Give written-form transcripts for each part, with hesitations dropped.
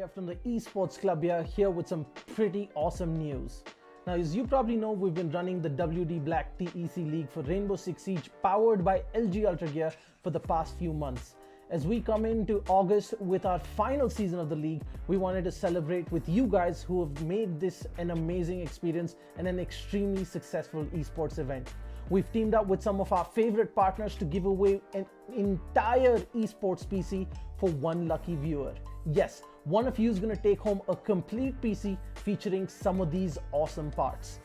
Nadia from the Esports Club here with some pretty awesome news. Now, as you probably know, we've been running the WD Black TEC League for Rainbow Six Siege powered by LG Ultragear for the past few months. As we come into August with our final season of the league, we wanted to celebrate with you guys who have made this an amazing experience and an extremely successful esports event. We've teamed up with some of our favorite partners to give away an entire esports PC for one lucky viewer. Yes, one of you is going to take home a complete PC featuring some of these awesome parts.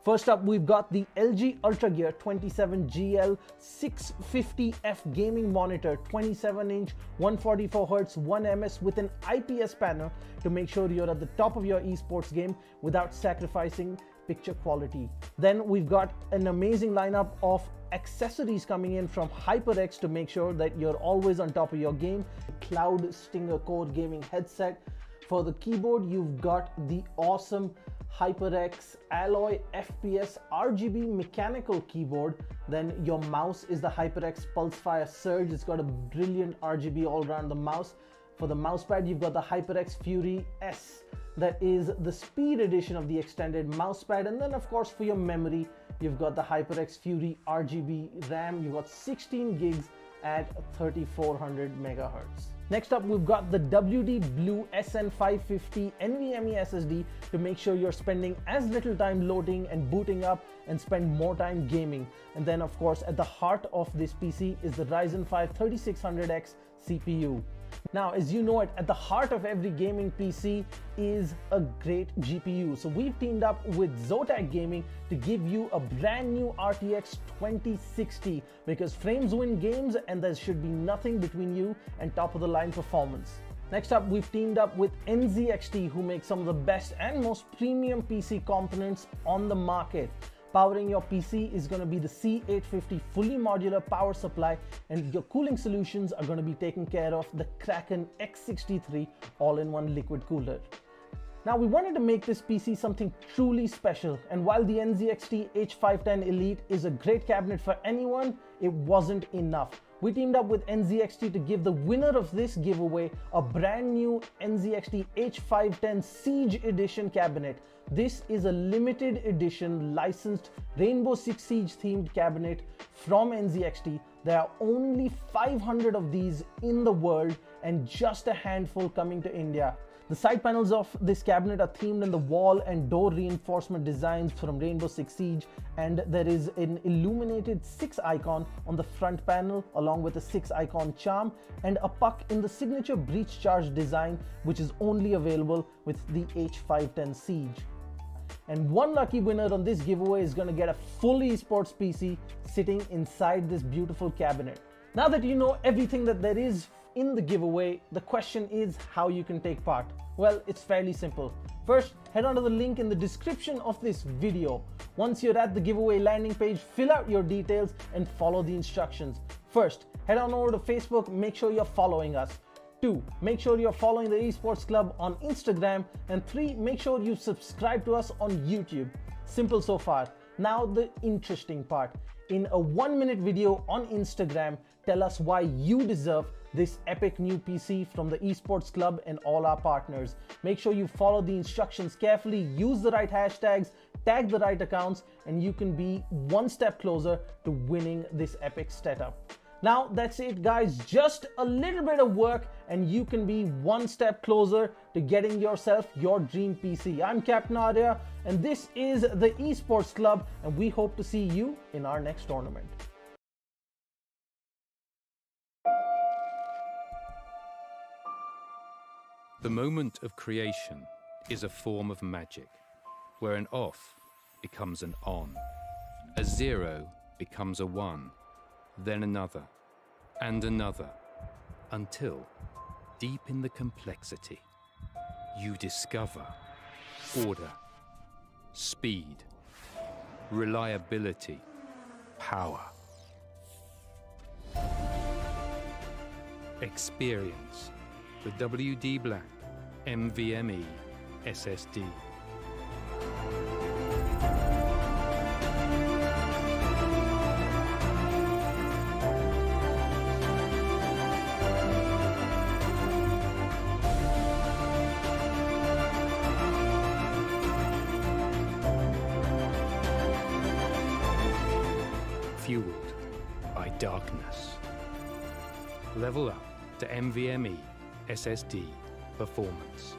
First up, we've got the LG Ultragear 27GL 650F gaming monitor, 27-inch, 144Hz, 1ms with an IPS panel to make sure you're at the top of your esports game without sacrificing picture quality. Then we've got an amazing lineup of accessories coming in from HYPERX to make sure that you're always on top of your game. Cloud Stinger Core gaming headset. For the keyboard, you've got the awesome HYPERX Alloy FPS RGB mechanical keyboard. Then your mouse is the HYPERX PULSEFIRE Surge. It's got a brilliant RGB all around the mouse. For the mousepad, you've got the HYPERX Fury S. That is the speed edition of the extended mousepad. And then of course for your memory, you've got the HYPERX Fury RGB RAM. You've got 16 gigs at 3400 megahertz. Next up, we've got the WD Blue SN550 NVMe SSD to make sure you're spending as little time loading and booting up and spend more time gaming. And then of course, at the heart of this PC is the Ryzen 5 3600X CPU. Now, as you know it, at the heart of every gaming PC is a great GPU. So we've teamed up with Zotac Gaming to give you a brand new RTX 2060 because frames win games and there should be nothing between you and top of the line performance. Next up, we've teamed up with NZXT, who make some of the best and most premium PC components on the market. Powering your PC is going to be the C850 fully modular power supply, and your cooling solutions are going to be taken care of the KRAKEN X63 all-in-one liquid cooler. Now, we wanted to make this PC something truly special, and while the NZXT H510 Elite is a great cabinet for anyone, it wasn't enough. We teamed up with NZXT to give the winner of this giveaway a brand new NZXT H510 Siege Edition cabinet. This is a limited edition licensed Rainbow Six Siege themed cabinet from NZXT. There are only 500 of these in the world and just a handful coming to India. The side panels of this cabinet are themed in the wall and door reinforcement designs from Rainbow Six Siege, and there is an illuminated 6 icon on the front panel along with a 6 icon charm and a puck in the signature breach charge design, which is only available with the H510 Siege. And one lucky winner on this giveaway is going to get a full esports PC sitting inside this beautiful cabinet. Now that you know everything that there is in the giveaway, the question is how you can take part. Well, it's fairly simple. First, head on to the link in the description of this video. Once you're at the giveaway landing page, fill out your details and follow the instructions. First, head on over to Facebook, make sure you're following us. 2, make sure you're following the Esports Club on Instagram. And 3, make sure you subscribe to us on YouTube. Simple so far. Now the interesting part. In a 1-minute video on Instagram, tell us why you deserve this epic new PC from the Esports Club and all our partners. Make sure you follow the instructions carefully, use the right hashtags, tag the right accounts, and you can be one step closer to winning this epic setup. Now that's it guys, just a little bit of work and you can be one step closer to getting yourself your dream PC. I'm Captain Arya and this is the Esports Club, and we hope to see you in our next tournament. The moment of creation is a form of magic, where an off becomes an on, a 0 becomes a 1, then another, and another, until, deep in the complexity, you discover order, speed, reliability, power. Experience the WD Black NVMe SSD. fueled by darkness. Level up to NVMe SSD performance.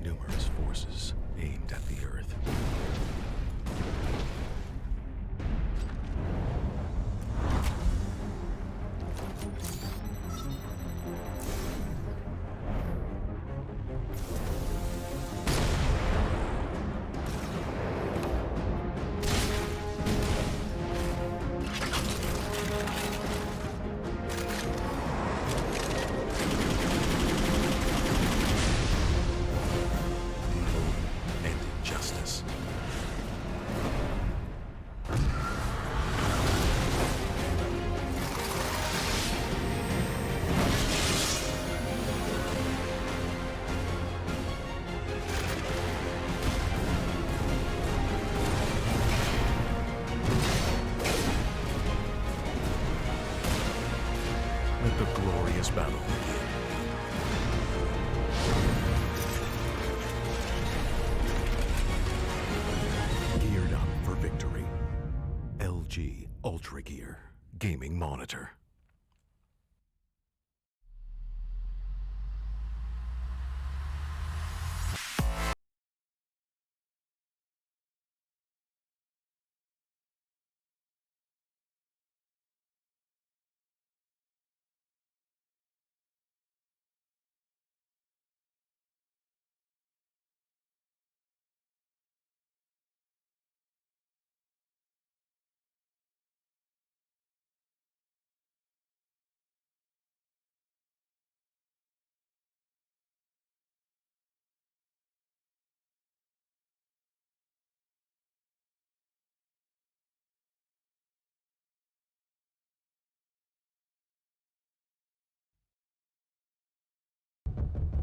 Numerous forces aimed at the Earth. And injustice. Let the glorious battle begin. Geared up for victory. LG Ultragear Gaming Monitor.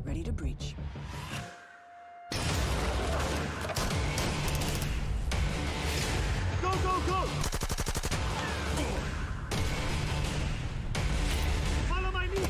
Ready to breach. Go, go, go! Follow my lead!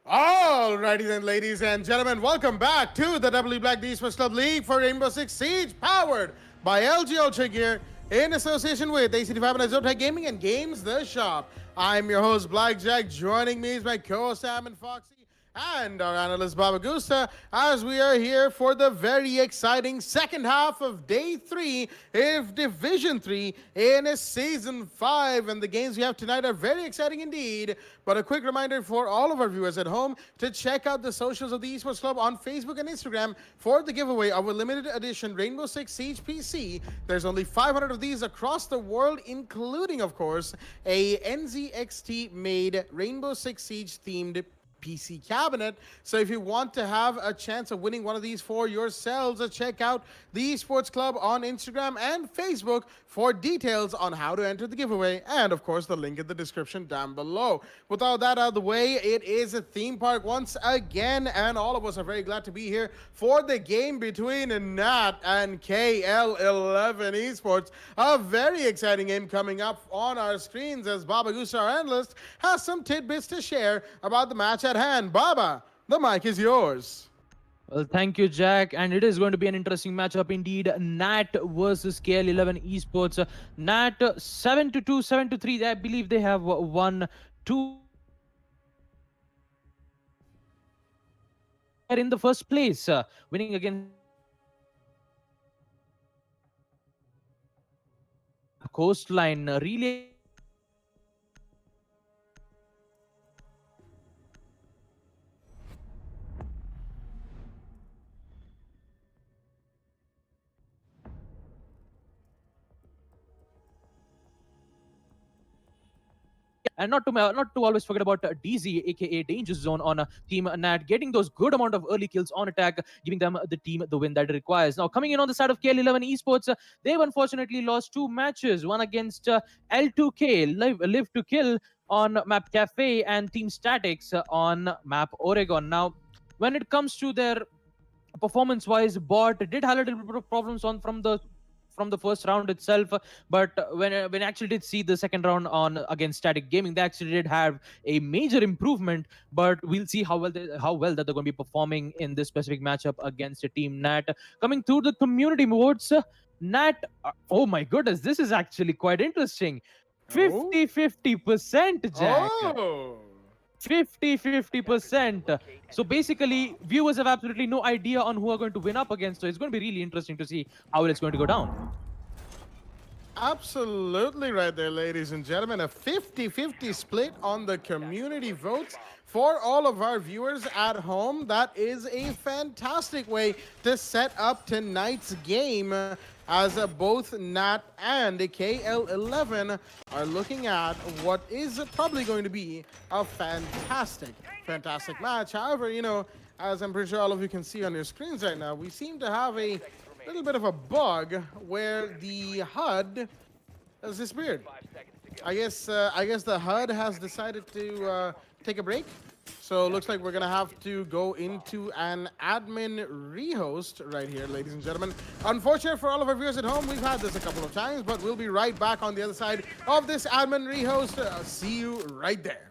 Alrighty then, ladies and gentlemen, welcome back to the W Black D Esports Club League for Rainbow Six Siege, powered by LG Ultragear in association with ACT Fibernet, Zotac Gaming, and Games The Shop. I'm your host, Blackjack. Joining me is my co-host, Sam and Foxy, and our analyst, Baba Gusta, as we are here for the very exciting second half of Day 3 of Division 3 in Season 5. And the games we have tonight are very exciting indeed. But a quick reminder for all of our viewers at home to check out the socials of the Esports Club on Facebook and Instagram for the giveaway of a limited edition Rainbow Six Siege PC. There's only 500 of these across the world, including, of course, a NZXT-made Rainbow Six Siege themed PC cabinet. So if you want to have a chance of winning one of these for yourselves, check out the Esports Club on Instagram and Facebook for details on how to enter the giveaway, and of course the link in the description down below. With all that out of the way, it is a theme park once again, and all of us are very glad to be here for the game between Nat and KL11 Esports. A very exciting game coming up on our screens as Baba Gusa, our analyst, has some tidbits to share about the match at hand. Baba, the mic is yours. Well, thank you, Jack. And it is going to be an interesting matchup indeed. Nat versus KL11 Esports. Nat 7-2, 7-3. I believe they have won 2 in the first place, winning against Coastline. Really And not to always forget about DZ, aka Danger Zone, on Team Nat, getting those good amount of early kills on attack, giving them the team the win that it requires. Now, coming in on the side of KL11 Esports, they've unfortunately lost 2 matches, one against L2K, Live to Kill on map Cafe, and Team Statics on map Oregon. Now, when it comes to their performance-wise, Bot did have a little bit of problems from the first round itself, but when I actually did see the second round on against Static Gaming, they actually did have a major improvement. But we'll see how well that they're going to be performing in this specific matchup against a Team Nat. Coming through the community votes, Nat, oh my goodness, this is actually quite interesting. 50-50%, Jack. Oh. 50-50%. So basically, viewers have absolutely no idea on who are going to win up against. So it's going to be really interesting to see how it's going to go down. Absolutely right there, ladies and gentlemen. A 50-50 split on the community votes. For all of our viewers at home, that is a fantastic way to set up tonight's game, as both Nat and KL11 are looking at what is probably going to be a fantastic match. However, you know, as I'm pretty sure all of you can see on your screens right now, we seem to have a little bit of a bug where the HUD has disappeared. I guess the HUD has decided to take a break. So it looks like we're gonna have to go into an admin rehost right here, ladies and gentlemen. Unfortunate for all of our viewers at home, we've had this a couple of times, but we'll be right back on the other side of this admin rehost. See you right there.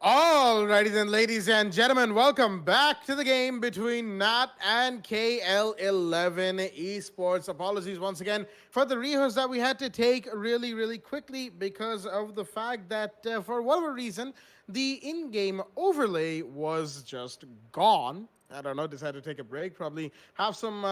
Alrighty then, ladies and gentlemen, welcome back to the game between Nat and KL11 Esports. Apologies once again for the rehearse that we had to take really quickly because of the fact that for whatever reason, the in-game overlay was just gone. I don't know, decided to take a break, probably have some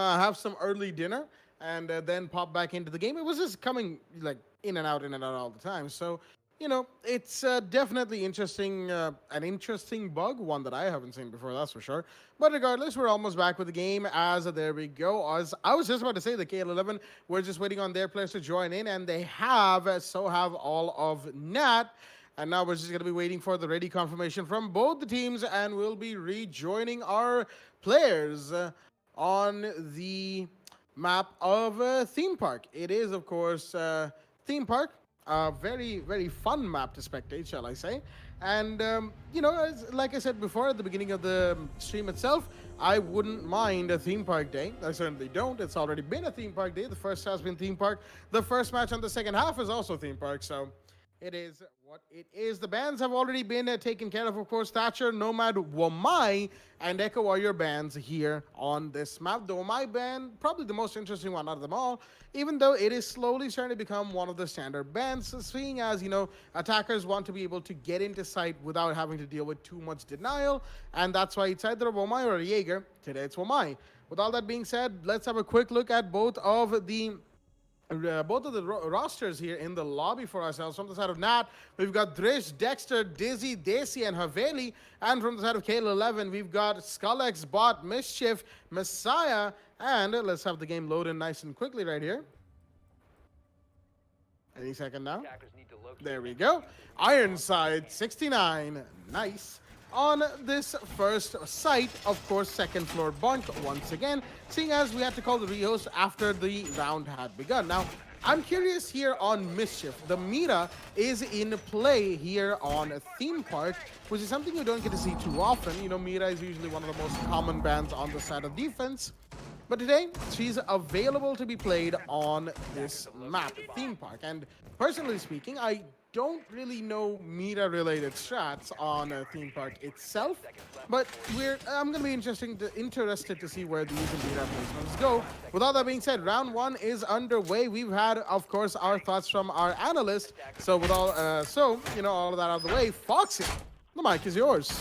early dinner and then pop back into the game. It was just coming like in and out all the time. So you know, it's definitely interesting, an interesting bug, one that I haven't seen before, that's for sure. But regardless, we're almost back with the game, as there we go. As I was just about to say, the KL11, we're just waiting on their players to join in, and they have, so have all of Nat. And now we're just going to be waiting for the ready confirmation from both the teams, and we'll be rejoining our players on the map of Theme Park. It is, of course, Theme Park. A very fun map to spectate, shall I say. And, you know, like I said before at the beginning of the stream itself, I wouldn't mind a theme park day. I certainly don't. It's already been a theme park day. The first has been theme park. The first match on the second half is also theme park. So it is what it is. The bans have already been taken care of course. Thatcher, Nomad, Wamai, and Echo Warrior bans here on this map. The Wamai ban, probably the most interesting one out of them all, even though it is slowly starting to become one of the standard bans, seeing as, you know, attackers want to be able to get into site without having to deal with too much denial, and that's why it's either a Wamai or a Jaeger. Today it's Wamai. With all that being said, let's have a quick look at both of the rosters here in the lobby for ourselves. From the side of Nat, we've got Drish, Dexter, Dizzy, Desi, and Haveli. And from the side of KL11, we've got Skullex, Bot, Mischief, Messiah. And let's have the game load in nice and quickly right here. Any second now. There we go. Ironside 69. Nice. On this first site, of course, second floor bunk once again, seeing as we had to call the rehost after the round had begun. Now, I'm curious here on Mischief. The meta is in play here on Theme Park, which is something you don't get to see too often. You know, meta is usually one of the most common bans on the side of defense. But today, she's available to be played on this map, Theme Park. And personally speaking, I don't really know meta-related strats on Theme Park itself, but I'm going to be interested to see where these meta placements go. With all that being said, round one is underway. We've had, of course, our thoughts from our analyst. So with all, you know, all of that out of the way, Foxy, the mic is yours.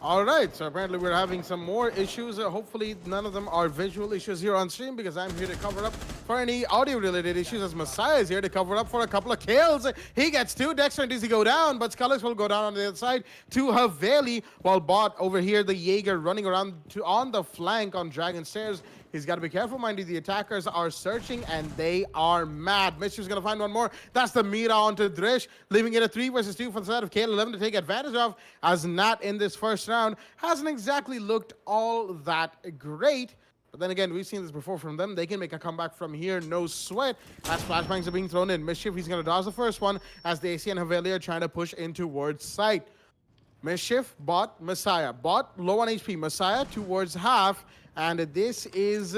All right, so apparently we're having some more issues. Hopefully none of them are visual issues here on stream, because I'm here to cover up for any audio-related issues, as Messiah is here to cover up for a couple of kills. He gets two. Dexter and Dizzy go down, but Skullex will go down on the other side to Haveli, while Bot over here, the Jaeger, running around on the flank on Dragon Stairs. He's got to be careful, mind you. The attackers are searching, and they are mad. Mischief's going to find one more. That's the meta onto Drish, leaving it a 3 versus 2 from the side of KL11 to take advantage of, as Nat in this first round hasn't exactly looked all that great. But then again, we've seen this before from them. They can make a comeback from here, no sweat, as flashbangs are being thrown in. Mischief, he's going to dodge the first one, as the AC and Haveli are trying to push in towards site. Mischief, bot, Messiah. Bot, low on HP. Messiah towards half. And this is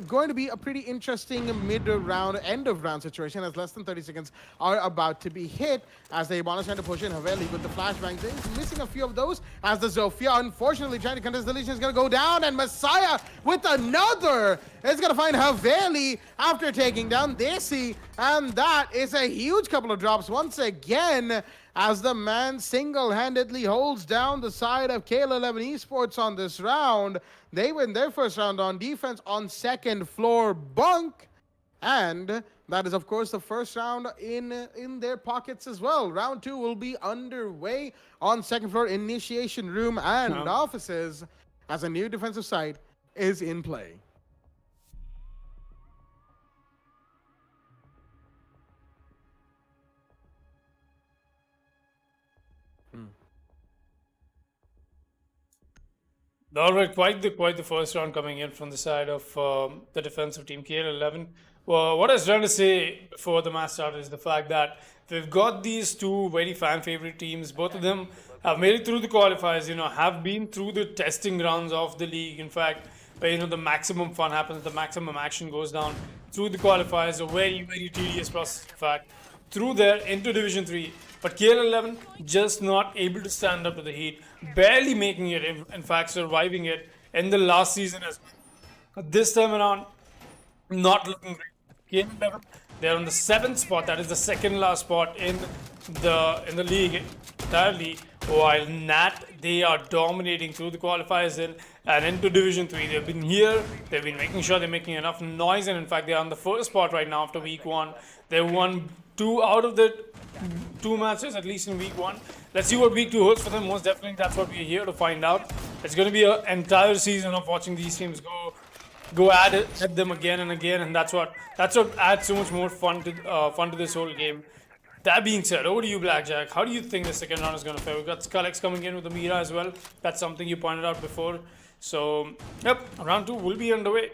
going to be a pretty interesting mid-round, end-of-round situation as less than 30 seconds are about to be hit as the Hibana trying to push in Haveli with the flashbangs. He's missing a few of those as the Zofia, unfortunately, trying to contest the Legion is going to go down. And Messiah with another is going to find Haveli after taking down Desi. And that is a huge couple of drops once again, as the man single-handedly holds down the side of KL11 Esports on this round. They win their first round on defense on second floor bunk. And that is, of course, the first round in their pockets as well. Round 2 will be underway on second floor initiation room and offices as a new defensive site is in play. All right, quite the first round coming in from the side of the defensive team KL11. Well, what I was trying to say before the match started is the fact that we've got these two very fan favorite teams. Both of them have made it through the qualifiers. Have been through the testing rounds of the league. In fact, where the maximum fun happens, the maximum action goes down through the qualifiers. A very tedious process. In fact, through there into Division 3. But KL11 just not able to stand up to the heat, barely making it, in fact surviving it in the last season as well. This time around, not looking great. KL11, they're on the 7th spot, that is the second last spot in the league entirely, while Nat, they are dominating through the qualifiers and into Division 3. They've been here, they've been making sure they're making enough noise, and in fact they're on the first spot right now after week 1. They won 2 out of the 2 matches, at least in week 1. Let's see what week 2 holds for them. Most definitely, that's what we're here to find out. It's going to be an entire season of watching these teams go at them again and again, and that's what adds so much more fun to this whole game. That being said, over to you, Blackjack. How do you think the second round is going to fare? We've got Skullex coming in with the Mira as well. That's something you pointed out before. So, yep, round 2 will be underway.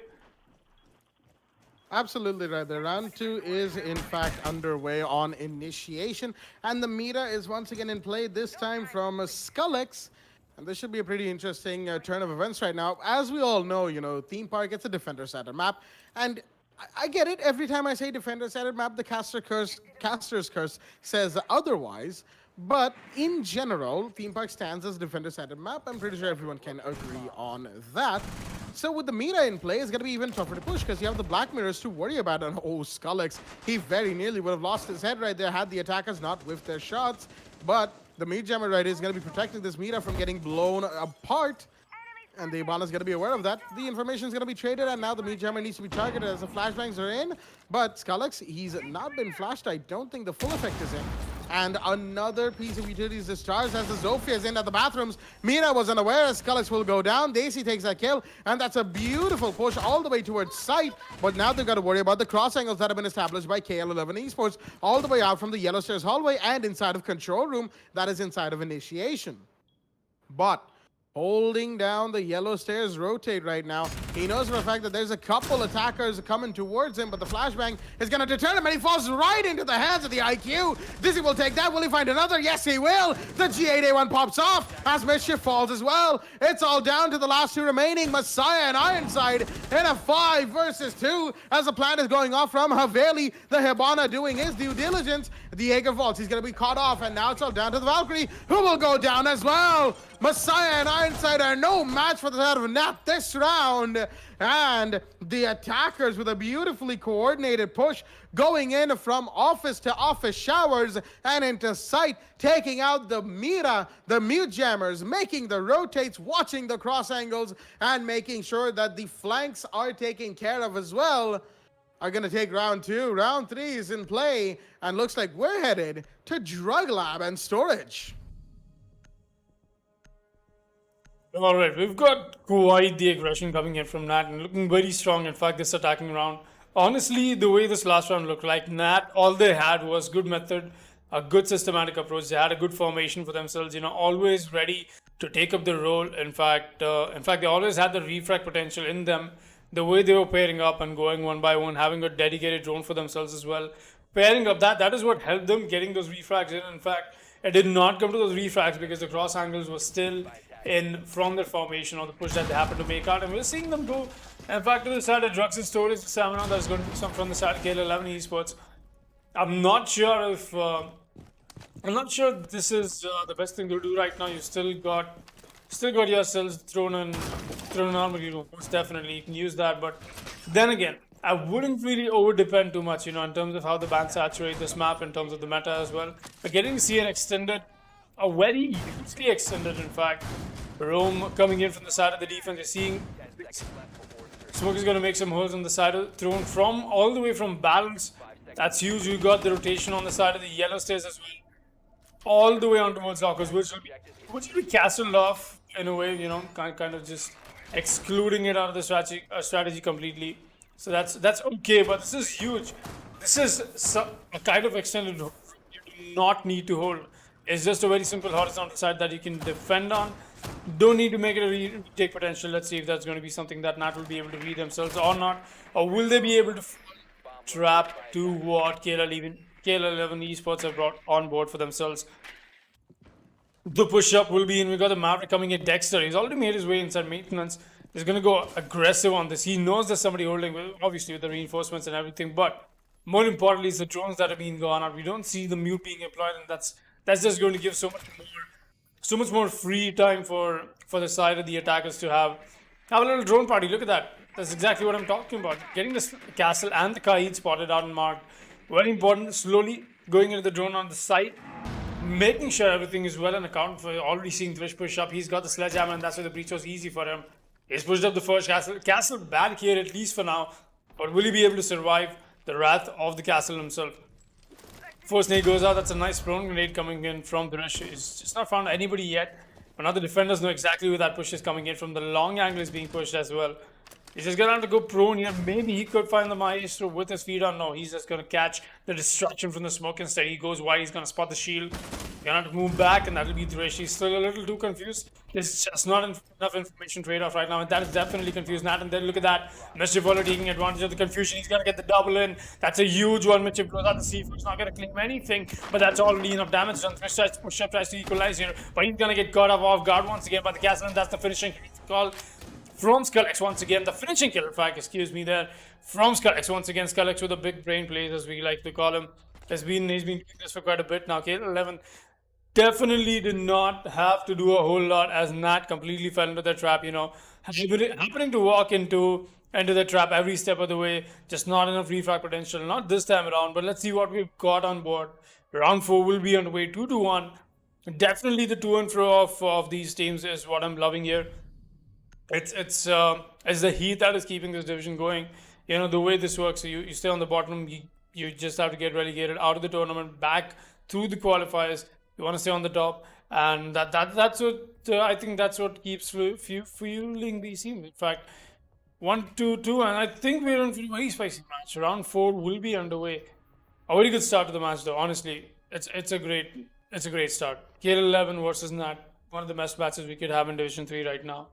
Absolutely right. The round 2 is in fact underway on initiation, and the meta is once again in play, this time from Skullex. And this should be a pretty interesting turn of events right now. As we all know, Theme Park, it's a defender-centered map, and I get it. Every time I say defender-centered map, the caster's curse says otherwise. But in general, Theme Park stands as a defender-centered map. I'm pretty sure everyone can agree on that. So with the meta in play, it's going to be even tougher to push because you have the Black Mirrors to worry about. And oh, Skullex, he very nearly would have lost his head right there had the attackers not whiffed their shots. But the Meat Jammer right is going to be protecting this meta from getting blown apart. And the Ibana's going to be aware of that. The information is going to be traded, and now the Meat Jammer needs to be targeted as the flashbangs are in. But Skullex, he's not been flashed. I don't think the full effect is in. And another piece of utilities discharged as the Zofia is in at the bathrooms. Mina was unaware as Skullex will go down. Daisy takes that kill, and that's a beautiful push all the way towards site. But now they've got to worry about the cross angles that have been established by KL11 Esports all the way out from the Yellow Stairs hallway and inside of control room that is inside of initiation. But holding down the Yellow Stairs rotate right now. He knows for a fact that there's a couple attackers coming towards him, but the flashbang is going to deter him, and he falls right into the hands of the IQ. Dizzy will take that. Will he find another? Yes, he will. The G8A1 pops off as Mischief falls as well. It's all down to the last 2 remaining, Messiah and Ironside in a 5 versus 2 as the plan is going off from Haveli. The Hibana doing his due diligence. The Jaeger vaults. He's going to be caught off, and now it's all down to the Valkyrie, who will go down as well. Messiah and Ironside are no match for the side of Nat this round. And the attackers with a beautifully coordinated push going in from office to office showers and into sight, taking out the Mira, the Mute Jammers, making the rotates, watching the cross angles, and making sure that the flanks are taken care of as well. Are going to take round 2. Round 3 is in play, and looks like we're headed to Drug Lab and Storage. All right, we've got quite the aggression coming in from Nat and looking very strong. In fact, this attacking round, honestly, the way this last round looked like, Nat, all they had was good method, a good systematic approach. They had a good formation for themselves, always ready to take up the role. In fact, they always had the refract potential in them. The way they were pairing up and going one by one, having a dedicated drone for themselves as well. Pairing up, that is what helped them getting those refracts in. In fact, It did not come to those refrags because the cross angles were still in from their formation or the push that they happened to make out. And we're seeing them go, in fact, to the side of Drugs and Storage, the stamina that's going to be some from the side of KL11 Esports. I'm not sure if this is the best thing to do right now. You still got yourselves thrown in armory room. Most definitely, you can use that. But then again, I wouldn't really over depend too much, in terms of how the bans saturate this map, in terms of the meta as well. But getting to see a very hugely extended, in fact, roam coming in from the side of the defense. You're seeing Smoke is going to make some holes on the side of the throne from all the way from balance. That's huge. You got the rotation on the side of the yellow stairs as well, all the way on towards lockers, which will be castled off in a way, kind of just excluding it out of the strategy completely. So that's okay, but this is huge. This is a kind of extended hold you do not need to hold. It's just a very simple horizontal side that you can defend on. Don't need to make it a retake potential. Let's see if that's going to be something that Nat will be able to read themselves or not. Or will they be able to trap to what KL11 Esports have brought on board for themselves? The push-up will be in. We got the Maverick coming in. Dexter, he's already made his way inside maintenance. He's going to go aggressive on this. He knows there's somebody holding, obviously with the reinforcements and everything. But more importantly, it's the drones that have been gone out. We don't see the mute being employed, and that's just going to give so much more free time for the side of the attackers to have a little drone party. Look at that. That's exactly what I'm talking about. Getting this castle and the Kaid spotted out and marked. Very important. Slowly going into the drone on the side, making sure everything is well in account for. Already seeing Thrish push up. He's got the sledgehammer, and that's why the breach was easy for him. He's pushed up the first castle. Castle back here, at least for now. But will he be able to survive the wrath of the castle himself? First nade goes out. That's a nice prone grenade coming in from Thrish. He's just not found anybody yet. But now the defenders know exactly where that push is coming in from. The long angle is being pushed as well. He's just going to have to go prone here. Maybe he could find the Maestro with his feet on. No, he's just going to catch the destruction from the smoke instead. He goes wide. He's going to spot the shield. Going to have to move back, and that'll be Thrish. He's still a little too confused. There's just not enough information trade-off right now, and that is definitely confused Nat. And then look at that. Mischief already taking advantage of the confusion. He's going to get the double in. That's a huge one. Mischief blows out the C4. He's not going to claim anything, but that's already enough damage done. Thrish tries to push up, tries to equalize here, but he's going to get caught off guard once again by the castle, and that's the finishing call from SkullX once again. The finishing kill, in fact, excuse me there, from SkullX once again. SkullX with a big brain plays, as we like to call him. He's been doing this for quite a bit now. KL11 definitely did not have to do a whole lot, as Nat completely fell into the trap, happening to walk into the trap every step of the way. Just not enough refrag potential, not this time around. But let's see what we've got on board. Round 4 will be on the way, 2-1. Definitely the to and fro of these teams is what I'm loving here. It's the heat that is keeping this division going. The way this works, so you stay on the bottom, you just have to get relegated out of the tournament, back through the qualifiers. You want to stay on the top, and that's what I think that's what keeps fueling these teams. In fact, 1-2-2, and I think we're in for a very spicy match. Round 4 will be underway. A very good start to the match, though. Honestly, it's a great start. KL11 versus Nat, one of the best matches we could have in Division 3 right now.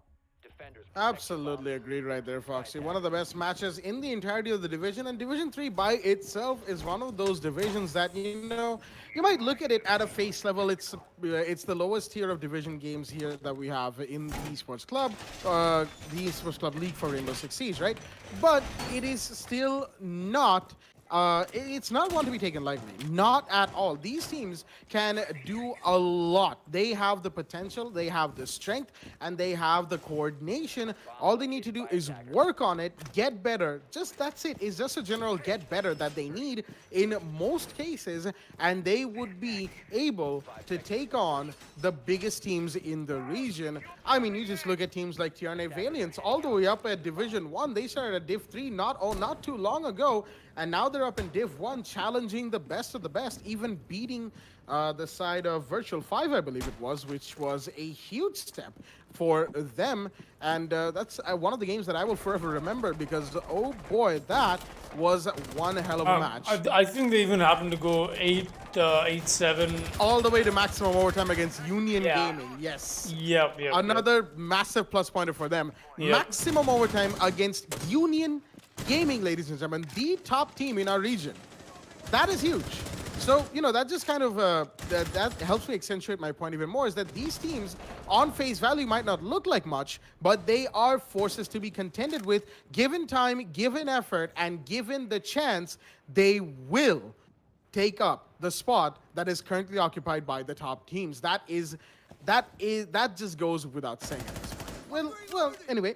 Absolutely agreed right there, Foxy. One of the best matches in the entirety of the division, and Division 3 by itself is one of those divisions that, you might look at it at a face level. It's the lowest tier of division games here that we have in the Esports Club, the Esports Club League for Rainbow Six Siege, right? But it is still not it's not one to be taken lightly, not at all. These teams can do a lot. They have the potential, they have the strength, and they have the coordination. All they need to do is work on it, get better. That's it. It's just a general get better that they need in most cases, and they would be able to take on the biggest teams in the region. I mean, you just look at teams like TRNA Valiants, all the way up at Division 1. They started at Div 3 not too long ago, and now they're up in Div 1, challenging the best of the best, even beating the side of Virtual 5, I believe it was, which was a huge step for them. And that's one of the games that I will forever remember, because, oh boy, that was one hell of a match. I think they even happened to go 8-7. All the way to maximum overtime against Union Gaming, yes. Yep. Another massive plus pointer for them. Yep. Maximum overtime against Union Gaming, ladies and gentlemen, the top team in our region. That is huge. So, that just kind of, that helps me accentuate my point even more, is that these teams, on face value, might not look like much, but they are forces to be contended with. Given time, given effort, and given the chance, they will take up the spot that is currently occupied by the top teams. That just goes without saying at this point. Well, anyway,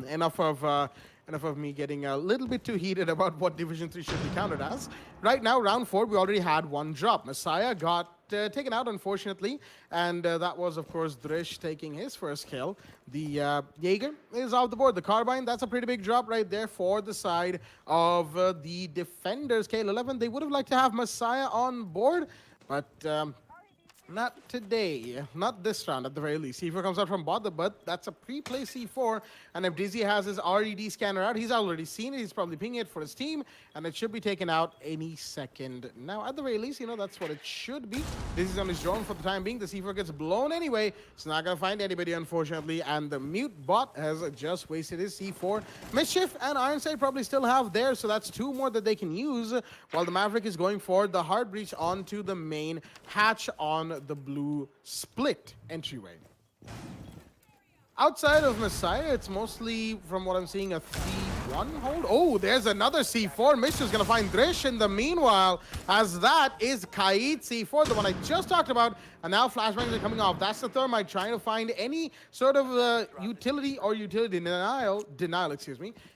enough of me getting a little bit too heated about what Division 3 should be counted as. Right now, round 4, we already had one drop. Messiah got taken out, unfortunately, and that was, of course, Drish taking his first kill. The Jaeger is off the board. The Carbine, that's a pretty big drop right there for the side of the defenders. KL11, they would have liked to have Messiah on board, but not today. Not this round, at the very least. C4 comes out from bot, but that's a pre-play C4. And if Dizzy has his RED scanner out, he's already seen it. He's probably pinging it for his team, and it should be taken out any second now. At the very least, that's what it should be. Dizzy's on his drone for the time being. The C4 gets blown anyway. It's not going to find anybody, unfortunately. And the mute bot has just wasted his C4. Mischief and Ironside probably still have theirs, so that's 2 more that they can use, while the Maverick is going for the hard breach onto the main hatch on the blue split entryway. Outside of Messiah, it's mostly, from what I'm seeing, a 3-1 hold. Oh, there's another C4. Mishra's going to find Drish in the meanwhile, as that is Kaid C4, the one I just talked about. And now flashbangs are coming off. That's the Thermite trying to find any sort of utility denial,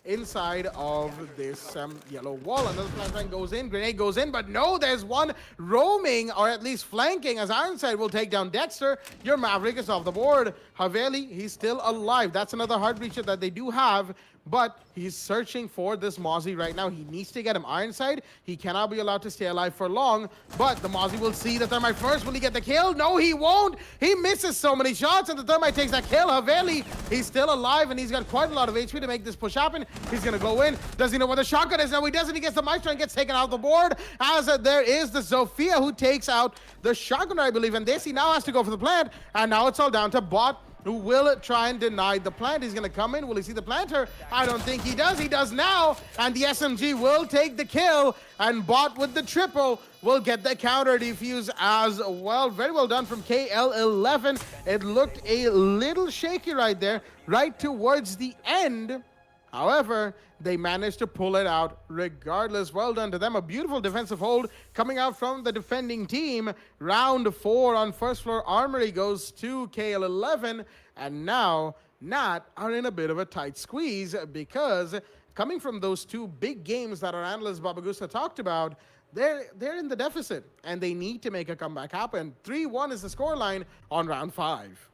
inside of this yellow wall. Another flashbang goes in, grenade goes in, but no, there's one roaming, or at least flanking, as Ironside will take down Dexter. Your Maverick is off the board. Haveli, he's still alive. That's another hard breacher that they do have, but he's searching for this Mozzie right now. He needs to get him Ironside. He cannot be allowed to stay alive for long, but the Mozzie will see the Thermite first. Will he get the kill? No, he won't. He misses so many shots, and the Thermite takes that kill. Haveli, he's still alive, and he's got quite a lot of HP to make this push happen. He's going to go in. Does he know where the shotgun is? No, he doesn't. He gets the Maestro and gets taken out of the board, as there is the Zofia who takes out the shotgunner, I believe, and Desi now has to go for the plant, and now it's all down to bot, who will try and deny the plant. He's going to come in. Will he see the planter? I don't think he does. He does now. And the SMG will take the kill. And bot with the triple will get the counter defuse as well. Very well done from KL11. It looked a little shaky right there, right towards the end. However, they managed to pull it out regardless. Well done to them. A beautiful defensive hold coming out from the defending team. Round 4 on first floor armory goes to KL11. And now Nat are in a bit of a tight squeeze, because coming from those 2 big games that our analyst Babagusta talked about, they're in the deficit, and they need to make a comeback happen. 3-1 is the scoreline on round 5.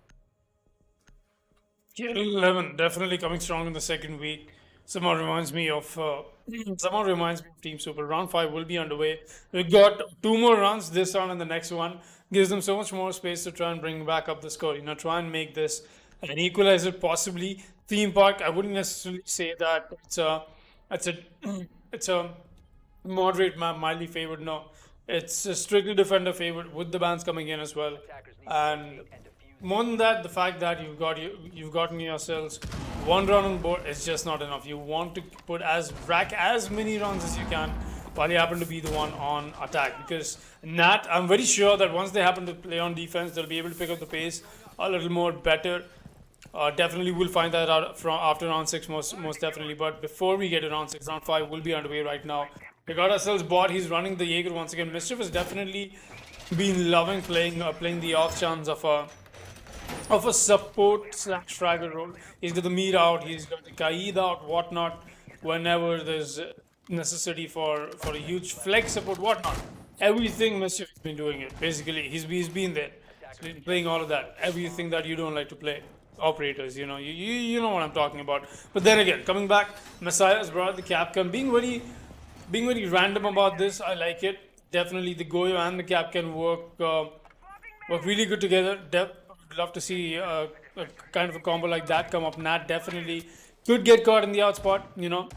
KL11 definitely coming strong in the second week. Somehow reminds me of Team Super. Round 5 will be underway. We've got 2 more rounds, this round and the next one. Gives them so much more space to try and bring back up the score. Try and make this an equalizer, possibly. Theme park, I wouldn't necessarily say that it's a moderate map, mildly favored. No, it's a strictly defender favored, with the bans coming in as well. And more than that, the fact that you've gotten yourselves 1 round on board is just not enough. You want to rack as many rounds as you can, while you happen to be the one on attack. Because Nat, I'm very sure that once they happen to play on defense, they'll be able to pick up the pace a little more better. Definitely we'll find that out after round 6, most definitely. But before we get to round 6, round 5 will be underway right now. We got ourselves bot. He's running the Jaeger once again. Mischief has definitely been loving playing the off chance of a support / fragger role. He's got the meat out, he's got the Kaid out, whatnot, whenever there's necessity for a huge flex support, whatnot. Everything Mischief has been doing it. Basically, he's been there. He's been playing all of that. Everything that you don't like to play. Operators, you know what I'm talking about. But then again, coming back, Messiah has brought the Capcan. Being very random about this, I like it. Definitely the Goyo and the Capcan work really good together. Love to see a kind of a combo like that come up. Nat definitely could get caught in the out spot, getting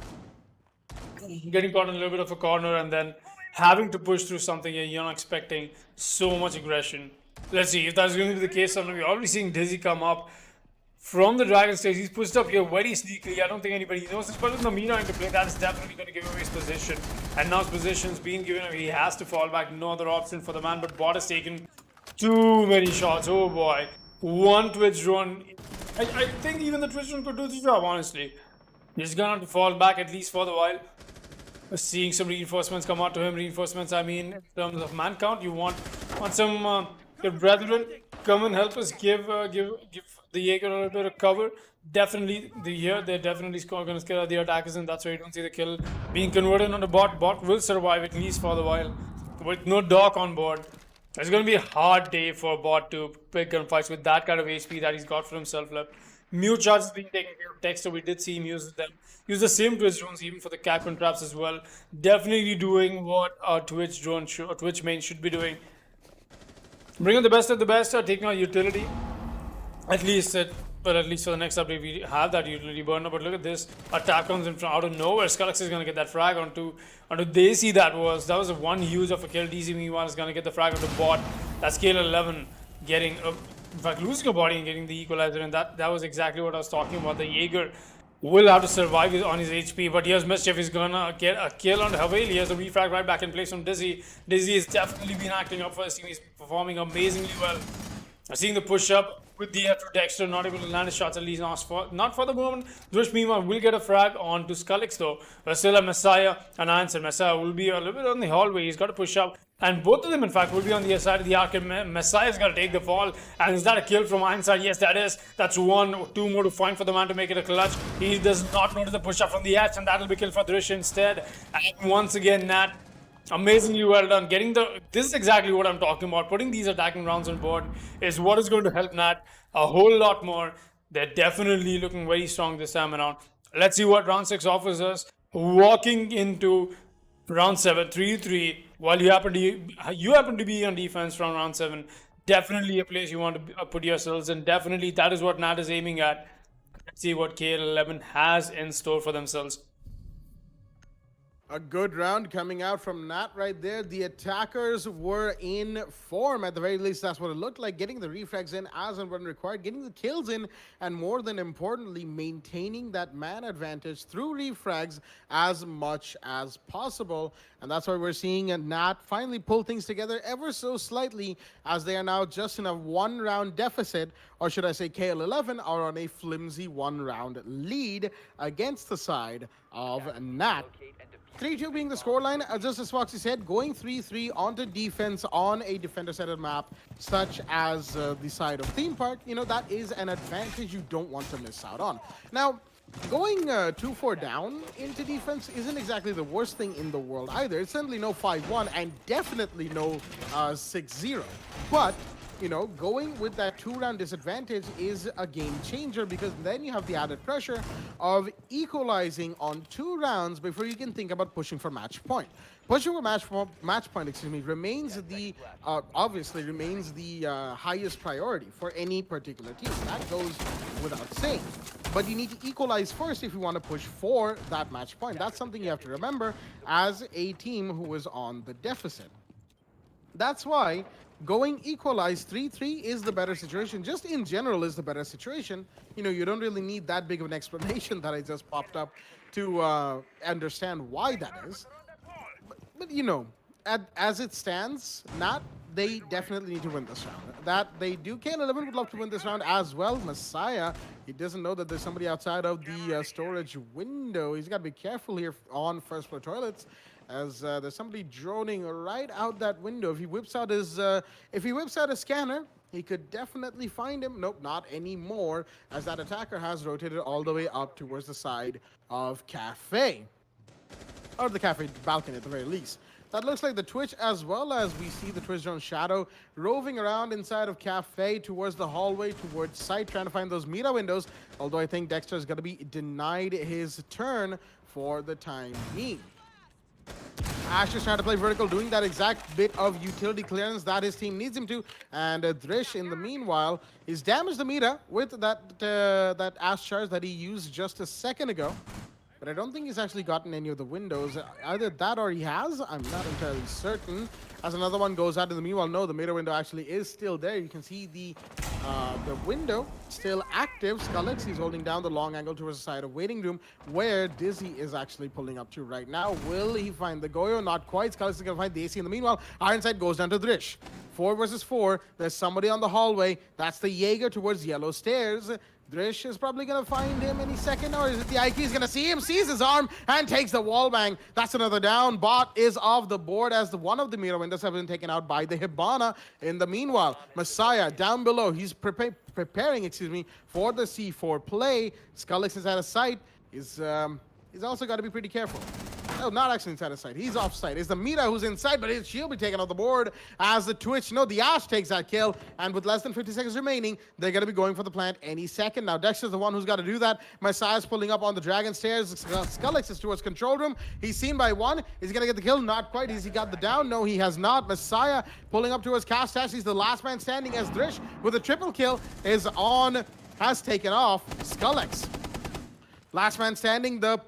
caught in a little bit of a corner and then having to push through something you're not expecting so much aggression. Let's see if that's going to be the case. We're already seeing Dizzy come up. from the Dragon stage. He's pushed up here very sneakily. I don't think anybody knows this, but with the Mina into play, that is definitely going to give away his position. And now his position's being given away. He has to fall back. No other option for the man, but bot has taken too many shots. Oh boy. One Twitch drone. I think even the Twitch drone could do the job, honestly. He's going to have to fall back at least for the while. We're seeing some reinforcements come out to him. Reinforcements, I mean, in terms of man count, you want some your brethren come and help us give the Jaeger a little bit of cover. Definitely, they're definitely going to scare out the attackers, and that's why you don't see the kill being converted on the bot. Bot will survive at least for the while with no Doc on board. It's going to be a hard day for bot to pick gunfights with that kind of HP that he's got for himself left. Mute charges being taken care of. Dexter, we did see him use them. Use the same Twitch drones even for the KRAKEN traps as well. Definitely doing what our Twitch main should be doing. Bringing the best of the best, taking our utility. At least for the next update, we have that utility burner. But look at this. Attack comes in from out of nowhere. Skullx is going to get that frag onto Daisy. That was a one huge of a kill. DZ meanwhile is going to get the frag onto bot. That's KL11 getting, in fact, losing a body and getting the equalizer. And that was exactly what I was talking about. The Jaeger will have to survive on his HP, but here's Mischief. He's gonna get a kill on Haveli. He has a refrag right back in place from Dizzy. Dizzy has definitely been acting up for his team. He's performing amazingly well. Seeing the push up with the F to Dexter, not able to land his shots, at least not for the moment. Dwish Mima will get a frag on to Skullx though. But still a Messiah and Answer. Messiah will be a little bit on the hallway. He's got to push up. And both of them, in fact, will be on the other side of the arc. Messiah's got to take the fall. And is that a kill from Ironside? Yes, that is. That's two more to find for the man to make it a clutch. He does not notice the push-up from the edge, and that'll be killed for Drish instead. And once again, Nat, amazingly well done. This is exactly what I'm talking about. Putting these attacking rounds on board is what is going to help Nat a whole lot more. They're definitely looking very strong this time around. Let's see what round 6 offers us. Walking into round 7, 3-3. While you happen to be on defense from round 7, definitely a place you want to put yourselves in. Definitely that is what Nat is aiming at. Let's see what KL11 has in store for themselves. A good round coming out from Nat right there. The attackers were in form. At the very least, that's what it looked like. Getting the refrags in as and when required, getting the kills in, and more than importantly, maintaining that man advantage through refrags as much as possible. And that's why we're seeing Nat finally pull things together ever so slightly, as they are now just in a one-round deficit, or should I say KL11 are on a flimsy one-round lead against the side of Nat. 3-2 being the scoreline, just as Foxy said, going 3-3 onto defense on a defender-centered map such as the side of Theme Park, you know, that is an advantage you don't want to miss out on. Now, going 2-4 down into defense isn't exactly the worst thing in the world either. It's certainly no 5-1 and definitely no 6-0. But you know, going with that 2-round disadvantage is a game changer, because then you have the added pressure of equalizing on 2 rounds before you can think about pushing for match point. Pushing for match point, excuse me, remains the obviously remains the highest priority for any particular team. That goes without saying. But you need to equalize first if you want to push for that match point. That's something you have to remember as a team who is on the deficit. That's why going equalized 3-3 is the better situation. Just in general is the better situation. You know, you don't really need that big of an explanation that I just popped up to understand why that is. But you know, as it stands, Nat, they definitely need to win this round. That they do. KL11 would love to win this round as well. Messiah, he doesn't know that there's somebody outside of the storage window. He's got to be careful here on first floor toilets, as there's somebody droning right out that window. If he whips out his scanner, he could definitely find him. Nope, not anymore, as that attacker has rotated all the way up towards the side of Cafe, or the Cafe balcony at the very least. That looks like the Twitch, as well as we see the Twitch drone Shadow roving around inside of Cafe towards the hallway, towards site, trying to find those Mira windows. Although I think Dexter is going to be denied his turn for the time being. Ash is trying to play vertical, doing that exact bit of utility clearance that his team needs him to. And Drish, in the meanwhile, is damaged the Mira with that Ash charge that he used just a second ago. But I don't think he's actually gotten any of the windows. Either that or he has. I'm not entirely certain. As another one goes out in the meanwhile, no, the Mira window actually is still there. You can see the The window still active. Skullex, he's holding down the long angle towards the side of waiting room where Dizzy is actually pulling up to right now. Will he find the Goyo? Not quite. Skullex is going to find the AC in the meanwhile. Ironside goes down to Drish. 4 versus 4. There's somebody on the hallway. That's the Jaeger towards yellow stairs. Drish is probably going to find him any second, or is it the IQ? He's going to see him, sees his arm, and takes the wall bang. That's another down. Bot is off the board as one of the mirror windows have been taken out by the Hibana. In the meanwhile, Messiah down below. He's preparing, for the C4 play. Skullex is out of sight. He's also got to be pretty careful. No, not actually inside of sight. He's off site. It's the Mira who's inside, but she'll be taken off the board as the Twitch. No, the Ash takes that kill, and with less than 50 seconds remaining, they're going to be going for the plant any second. Now, Dexter's the one who's got to do that. Messiah's pulling up on the Dragon stairs. Skullex is towards control room. He's seen by one. Is he going to get the kill? Not quite. Has he got the down? No, he has not. Messiah pulling up towards Castash. He's the last man standing as Drish with a triple kill has taken off Skullex. Last man standing, the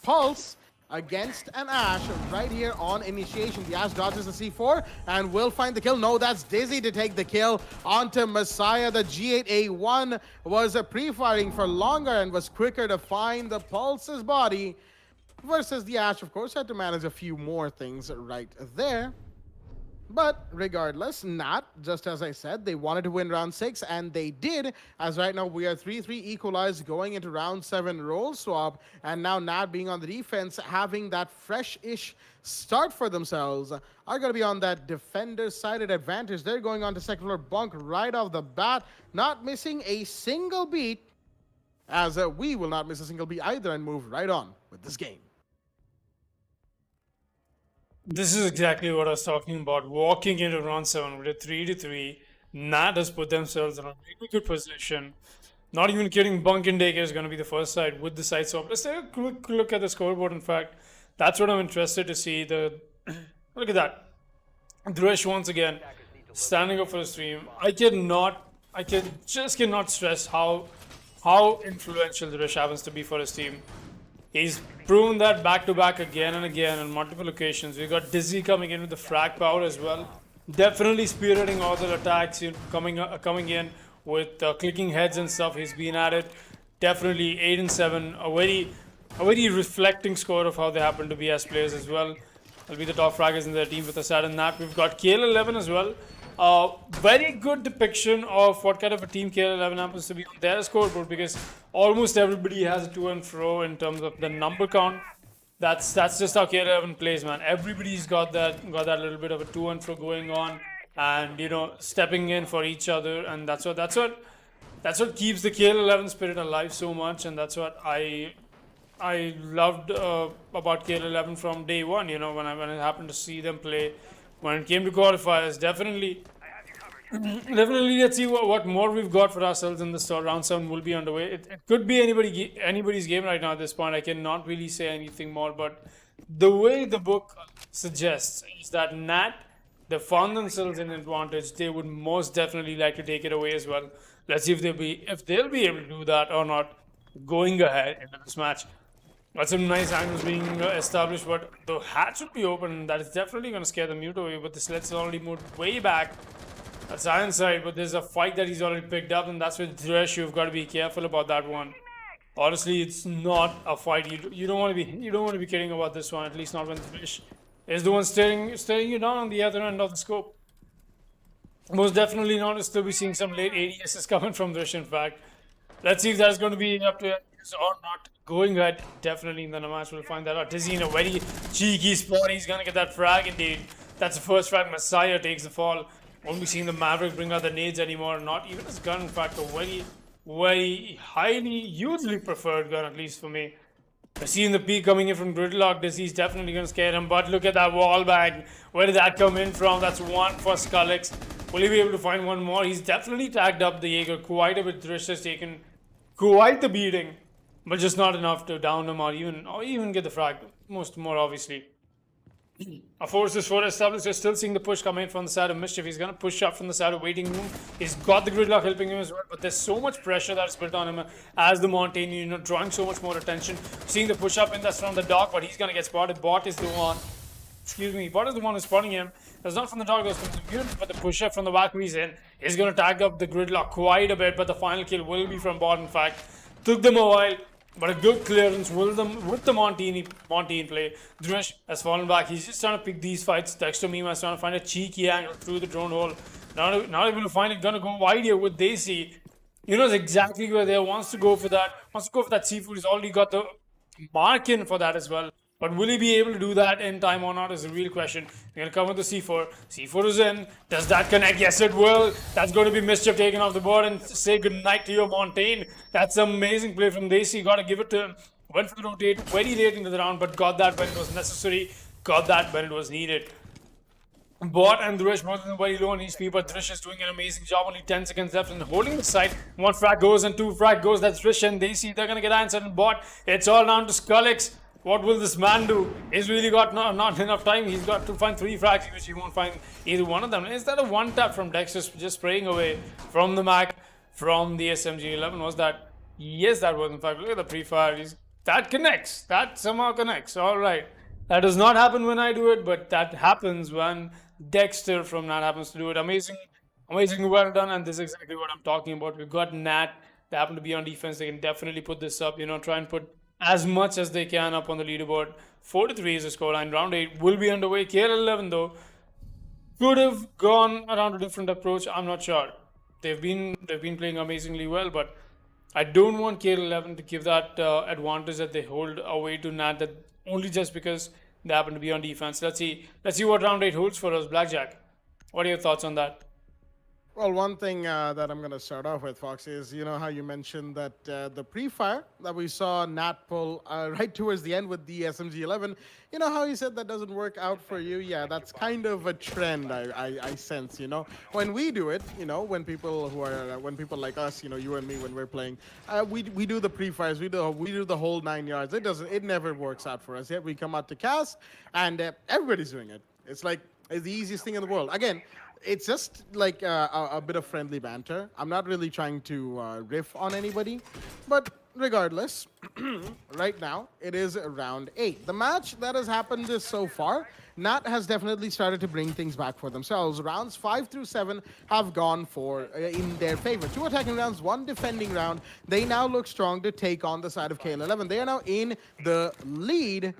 Pulse against an Ash right here on initiation. The Ash dodges the C4 and will find the kill. No, that's Dizzy to take the kill onto Messiah. The G8A1 was pre-firing for longer and was quicker to find the Pulse's body versus the Ash, of course, had to manage a few more things right there. But regardless, Nat, just as I said, they wanted to win round 6, and they did, as right now we are 3-3 equalized going into round 7 roll swap, and now Nat being on the defense, having that fresh-ish start for themselves, are going to be on that defender-sided advantage. They're going on to second floor bunk right off the bat, not missing a single beat, as we will not miss a single beat either, and move right on with this game. This is exactly what I was talking about. Walking into round 7 with a 3-3, Nat has put themselves in a really good position. Not even kidding, Bunk and Daycare is going to be the first side with the side swap. Let's take a quick look at the scoreboard. In fact, that's what I'm interested to see. Look at that. Drish once again standing up for the stream. I just cannot stress how influential Drish happens to be for his team. He's proven that back-to-back again and again on multiple occasions. We got Dizzy coming in with the frag power as well. Definitely spearheading all the attacks, coming in with clicking heads and stuff. He's been at it. Definitely 8-7. A very reflecting score of how they happen to be as players as well. They'll be the top fraggers in their team with a side and that. We've got KL11 as well. Very good depiction of what kind of a team KL11 happens to be on their scoreboard, because almost everybody has a to and fro in terms of the number count. That's just how KL11 plays, man. Everybody's got that little bit of a to and fro going on, and stepping in for each other, and that's what keeps the KL11 spirit alive so much, and that's what I loved about KL11 from day one. When I happened to see them play. When it came to qualifiers, definitely let's see what more we've got for ourselves in the round 7 will be underway. It could be anybody's game right now at this point. I cannot really say anything more, but the way the book suggests is that Nat, they found themselves in advantage. They would most definitely like to take it away as well. Let's see if they'll be able to do that or not going ahead into this match. Got some nice angles being established, but the hatch should be open. That is definitely going to scare the Mute away, but the Sled's already moved way back. That's Ironside, but there's a fight that he's already picked up, and that's with Dresh. You've got to be careful about that one. Honestly, it's not a fight. You don't want to be kidding about this one, at least not when Dresh is the one staring you down on the other end of the scope. Most definitely not. We'll still be seeing some late ADSs coming from Dresh, in fact. Let's see if that's going to be up to or not. Going right, definitely in the match we'll find that out. Dizzy in a very cheeky spot. He's gonna get that frag indeed. That's the first frag. Messiah takes the fall. Won't be seeing the Maverick bring out the nades anymore. Not even his gun, in fact, a very, very highly, hugely preferred gun, at least for me. I see in the peak coming in from Gridlock. Dizzy's definitely gonna scare him, but look at that wall bag. Where did that come in from? That's one for Skullex. Will he be able to find one more? He's definitely tagged up the Jaeger quite a bit. Drish has taken quite the beating, but just not enough to down him or even get the frag. More obviously. A force is for established. We're still seeing the push come in from the side of Mischief. He's gonna push up from the side of waiting room. He's got the Gridlock helping him as well, but there's so much pressure that's built on him as the Montaigne, drawing so much more attention. Seeing the push up in that's from the dock, but he's gonna get spotted. Bot is the one. Bot is the one who's spotting him. That's not from the dark, that's from the mutant, but the pusher from the Valkyries in is going to tag up the gridlock quite a bit, but the final kill will be from bot, in fact. Took them a while, but a good clearance with the Monty in play. Drish has fallen back. He's just trying to pick these fights. Dexter Mima is trying to find a cheeky angle through the drone hole. Not able to find it. Gonna go wide here with Daisy. He knows exactly where they wants to go for that. Wants to go for that seafood. He's already got the mark in for that as well. But will he be able to do that in time or not is the real question. We're going to come with the C4. C4 is in. Does that connect? Yes, it will. That's going to be Mischief taken off the board and say goodnight to your Montaigne. That's an amazing play from Daisy. Got to give it to him. Went for the rotate very late into the round, but got that when it was necessary. Got that when it was needed. Bot and Drish both very low on HP, but Drish is doing an amazing job. Only 10 seconds left and holding the side. One frag goes and two frag goes. That's Drish and Daisy. They're going to get answered. And Bot, it's all down to Skullix. What will this man do? He's really got not enough time. He's got to find 3 frags, which he won't find either one of them. Is that a one tap from Dex just spraying away from the Mac, from the SMG-11? Was that? Yes, that was. In fact, look at the pre-fire. That connects. That somehow connects. All right. That does not happen when I do it, but that happens when Dexter from Nat happens to do it. Amazing, well done. And this is exactly what I'm talking about. We've got Nat. They happen to be on defense. They can definitely put this up. Try and put as much as they can up on the leaderboard. 4-3 is the scoreline. Round 8 will be underway. KL11 though could have gone around a different approach. I'm not sure. They've been playing amazingly well, but I don't want KL11 to give that advantage that they hold away to Nat, that only just because they happen to be on defense. Let's see what round 8 holds for us. Blackjack, what are your thoughts on that? Well, one thing that I'm going to start off with, Fox, is how you mentioned that the pre-fire that we saw Nat pull right towards the end with the SMG-11, how you said that doesn't work out for you? Yeah, that's kind of a trend I sense, When we do it, when people like us, you and me, when we're playing, we do the pre-fires, we do the whole 9 yards. It never works out for us. Yet we come out to cast, and everybody's doing it. It's like it's the easiest thing in the world. Again, it's just like a bit of friendly banter. I'm not really trying to riff on anybody, but regardless, right now it is round 8. The match that has happened so far, Nat has definitely started to bring things back for themselves. Rounds 5 through 7 have gone in their favor. 2 attacking rounds, 1 defending round. They now look strong to take on the side of KL11. They are now in the lead.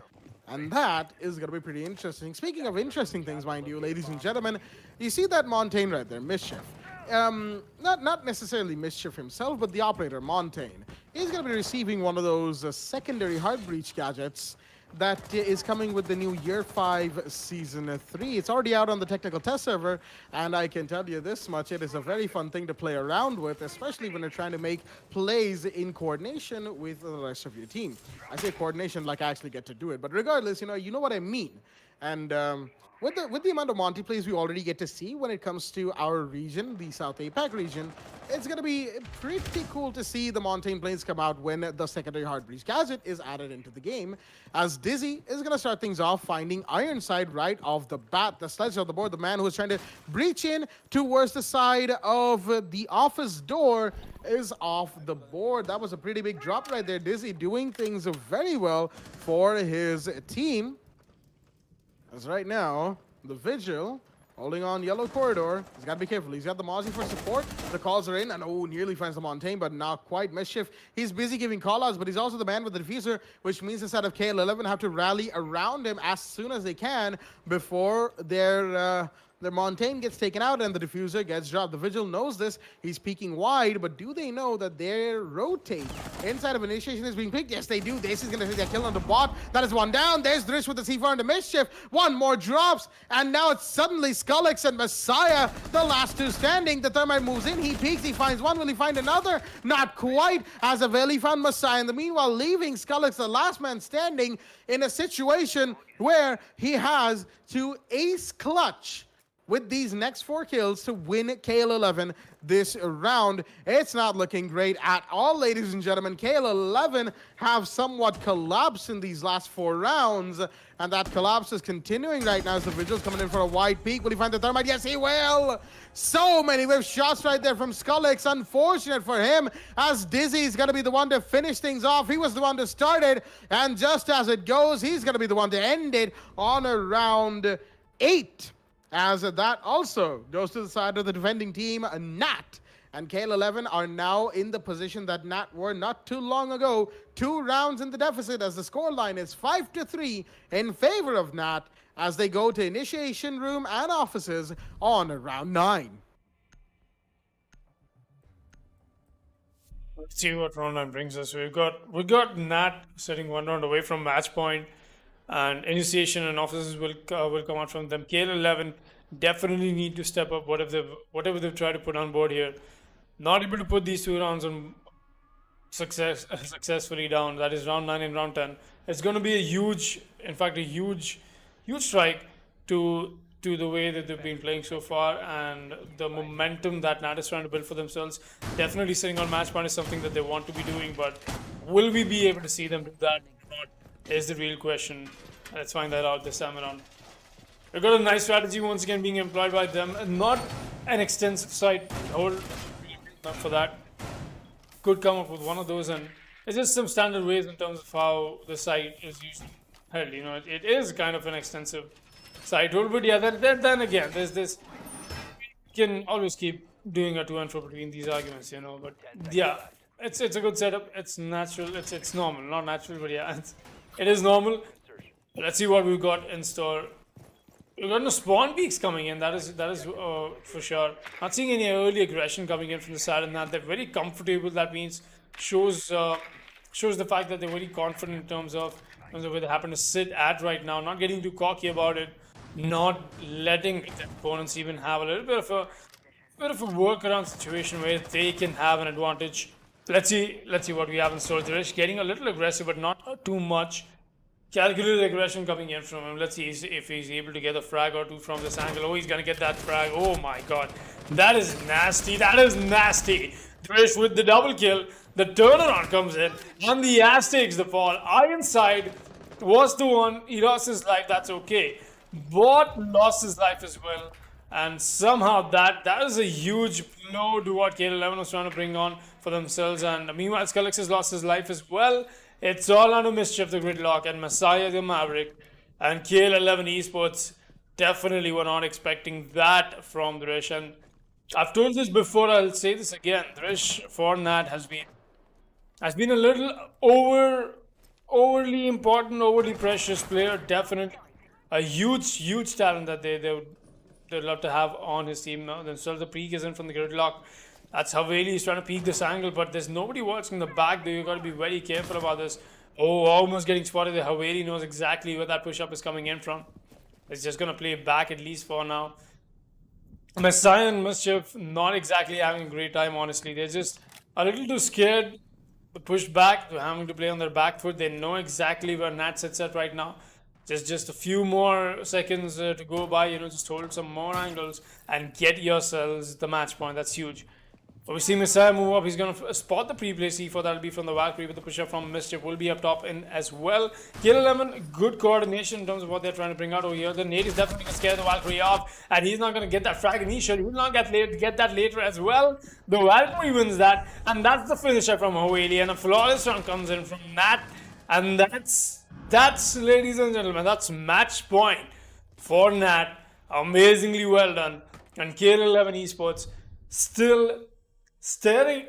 And that is going to be pretty interesting. Speaking of interesting things, mind you, ladies and gentlemen, you see that Montaigne right there, Mischief. Not necessarily Mischief himself, but the operator, Montaigne. He's going to be receiving one of those secondary heart breach gadgets that is coming with the new Year 5 Season 3. It's already out on the technical test server, and I can tell you this much, it is a very fun thing to play around with, especially when you're trying to make plays in coordination with the rest of your team. I say coordination like I actually get to do it, but regardless, you know what I mean. And with the amount of Monty plays we already get to see when it comes to our region, the South APAC region, it's going to be pretty cool to see the Montaigne plays come out when the secondary heart breach gadget is added into the game, as Dizzy is going to start things off finding Ironside right off the bat. The sledge on the board, the man who is trying to breach in towards the side of the office door is off the board. That was a pretty big drop right there. Dizzy doing things very well for his team. As right now, the Vigil holding on yellow corridor. He's got to be careful. He's got the Mozzie for support. The calls are in, and nearly finds the Montaigne, but not quite. Mischief, he's busy giving callouts, but he's also the man with the diffuser, which means instead of KL11 have to rally around him as soon as they can before their Montaigne gets taken out and the diffuser gets dropped. The Vigil knows this. He's peeking wide, but do they know that their rotate inside of initiation is being picked? Yes, they do. This is going to hit their kill on the bot. That is one down. There's Drish with the C4 into Mischief. One more drops, and now it's suddenly Skullix and Messiah, the last two standing. The Thermite moves in. He peeks. He finds one. Will he find another? Not quite. As Aveli found Messiah. In the meanwhile, leaving Skullix, the last man standing, in a situation where he has to ace clutch with these next 4 kills to win KL11 this round. It's not looking great at all, ladies and gentlemen. KL11 have somewhat collapsed in these last 4 rounds, and that collapse is continuing right now as the Vigil's coming in for a wide peek. Will he find the Thermite? Yes, he will! So many whiff shots right there from Skullix. Unfortunate for him, as Dizzy's going to be the one to finish things off. He was the one to start it, and just as it goes, he's going to be the one to end it on a round 8. as that also goes to the side of the defending team, Nat. And KL11 are now in the position that Nat were not too long ago. 2 rounds in the deficit as the scoreline is 5-3 in favor of Nat as they go to initiation room and offices on round 9. Let's see what round 9 brings us. We've got Nat sitting 1 round away from match point, and initiation and offices will come out from them. KL11 definitely need to step up whatever they've tried to put on board here. Not able to put these 2 rounds on successfully down. That is round 9 and round 10. It's going to be a huge strike to the way that they've been playing so far, and the momentum that Nat is trying to build for themselves. Definitely sitting on match point is something that they want to be doing, but will we be able to see them do that or not is the real question. Let's find that out this time around. We've got a nice strategy once again being employed by them. Not an extensive site hold for that. Could come up with one of those, and it's just some standard ways in terms of how the site is usually held. You know, it is kind of an extensive site hold, but yeah, then again, there's this. You can always keep doing a to and fro between these arguments, you know. But yeah, it's a good setup. It's natural. It's normal, not natural, but yeah, it is normal. Let's see what we've got in store. We've got no spawn peaks coming in. That is for sure. Not seeing any early aggression coming in from the side, and that they're very comfortable. That means shows the fact that they're very confident in terms of where they happen to sit at right now. Not getting too cocky about it. Not letting the opponents even have a little bit of a workaround situation where they can have an advantage. Let's see what we have in store. They're getting a little aggressive, but not too much. Calculated aggression coming in from him. Let's see if he's able to get a frag or two from this angle. Oh, he's gonna get that frag. Oh my god. That is nasty. That is nasty. Thresh with the double kill. The turnaround comes in. And the ass takes the fall. Ironside was the one. He lost his life. That's okay. Bot lost his life as well. And somehow that is a huge blow to what KL11 was trying to bring on for themselves. And meanwhile, Scullix has lost his life as well. It's all under Mischief, the Gridlock, and Messiah, the Maverick, and KL11 Esports definitely were not expecting that from Thresh. And I've told this before, I'll say this again. Thresh for Nat has been a little overly important, overly precious player. Definitely a huge talent that they'd love to have on his team now. Themselves, the peak isn't from the Gridlock. That's Haveli. He's trying to peek this angle, but there's nobody watching the back there. You've got to be very careful about this. Oh, almost getting spotted. The Haveli knows exactly where that push-up is coming in from. It's just going to play back at least for now. Messiah and Mischief not exactly having a great time, honestly. They're just a little too scared to push back, to having to play on their back foot. They know exactly where Nat sits at right now. Just a few more seconds to go by, you know, just hold some more angles and get yourselves the match point. That's huge. But we see Messiah move up. He's going to spot the pre-play C4. That'll be from the Valkyrie, with the push-up from Mischief will be up top in as well. KL11, good coordination in terms of what they're trying to bring out over here. The nade is definitely going to scare the Valkyrie off, and he's not going to get that frag initially. He will not get that later as well. The Valkyrie wins that, and that's the finisher from Haveli, and a flawless round comes in from Nat, and that's, ladies and gentlemen, that's match point for Nat. Amazingly well done. And KL11 Esports still staring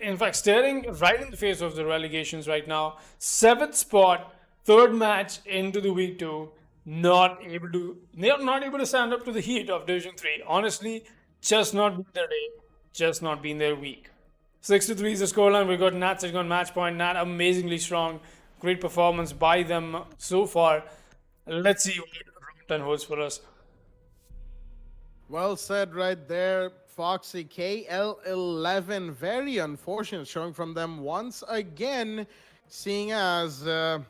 right in the face of the relegations right now. 7th spot, 3rd match into the week 2. Not able to stand up to the heat of Division 3. Honestly, just not been their day. Just not been their week. 6-3 is the scoreline. We got Nat sitting on match point. Nat amazingly strong. Great performance by them so far. Let's see what round 10 holds for us. Well said right there, Foxy. KL11, very unfortunate showing from them once again, seeing as, they're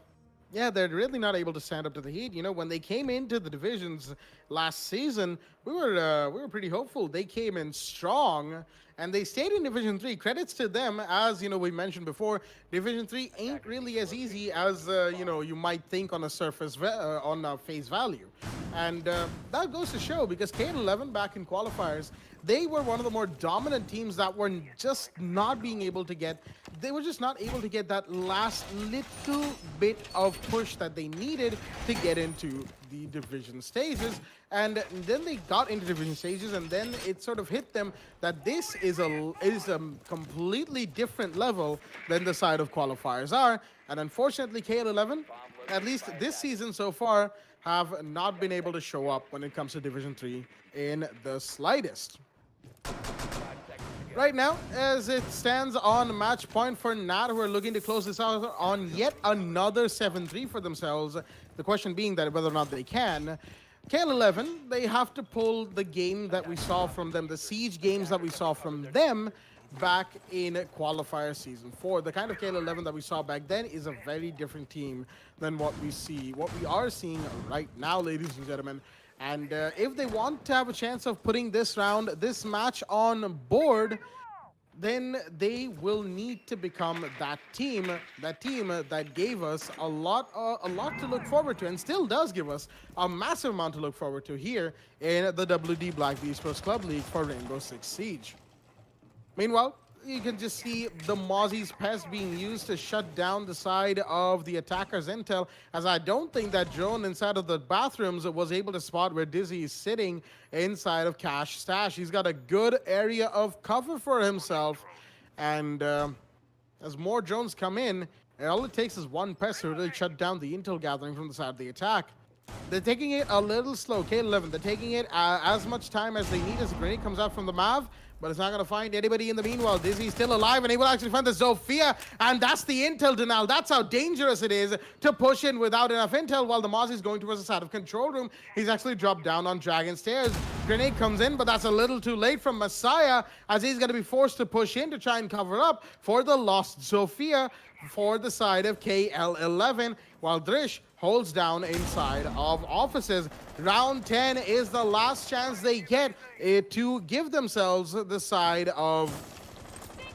really not able to stand up to the heat. You know, when they came into the divisions last season, we were pretty hopeful. They came in strong, and they stayed in Division 3. Credits to them, as, you know, we mentioned before, Division 3 ain't really as easy as, you might think on a surface, on a face value. And that goes to show, because KL11 back in qualifiers, they were one of the more dominant teams that were just not being able to get, they were just not able to get that last little bit of push that they needed to get into the division stages. And then they got into division stages, and then it sort of hit them that this is a completely different level than the side of qualifiers are. And unfortunately, KL11, at least this season so far, have not been able to show up when it comes to Division 3 in the slightest. Right now, as it stands on match point for Nat, who are looking to close this out on yet another 7-3 for themselves. The question being that whether or not they can. KL11, they have to pull the game that we saw from them, the siege games that we saw from them back in qualifier season 4. The kind of KL11 that we saw back then is a very different team than what we are seeing right now, ladies and gentlemen. And if they want to have a chance of putting this match on board, then they will need to become that team that gave us a lot to look forward to, and still does give us a massive amount to look forward to here in the WD Black Esports Club League for Rainbow Six Siege. Meanwhile, you can just see the Mozzie's Pest being used to shut down the side of the attacker's intel, as I don't think that drone inside of the bathrooms was able to spot where Dizzy is sitting inside of Cash Stash. He's got a good area of cover for himself, and as more drones come in, all it takes is one Pest to really shut down the intel gathering from the side of the attack. They're taking it a little slow, K11. They're taking it as much time as they need as a grenade comes out from the Mav, but it's not going to find anybody in the meanwhile. Dizzy's still alive, and he will actually find the Zofia, and that's the intel denial. That's how dangerous it is to push in without enough intel, while the Moz is going towards the side of control room. He's actually dropped down on Dragon Stairs. Grenade comes in, but that's a little too late from Messiah, as he's going to be forced to push in to try and cover up for the lost Zofia for the side of KL11, while Drish holds down inside of offices. Round 10 is the last chance they get to give themselves the side of,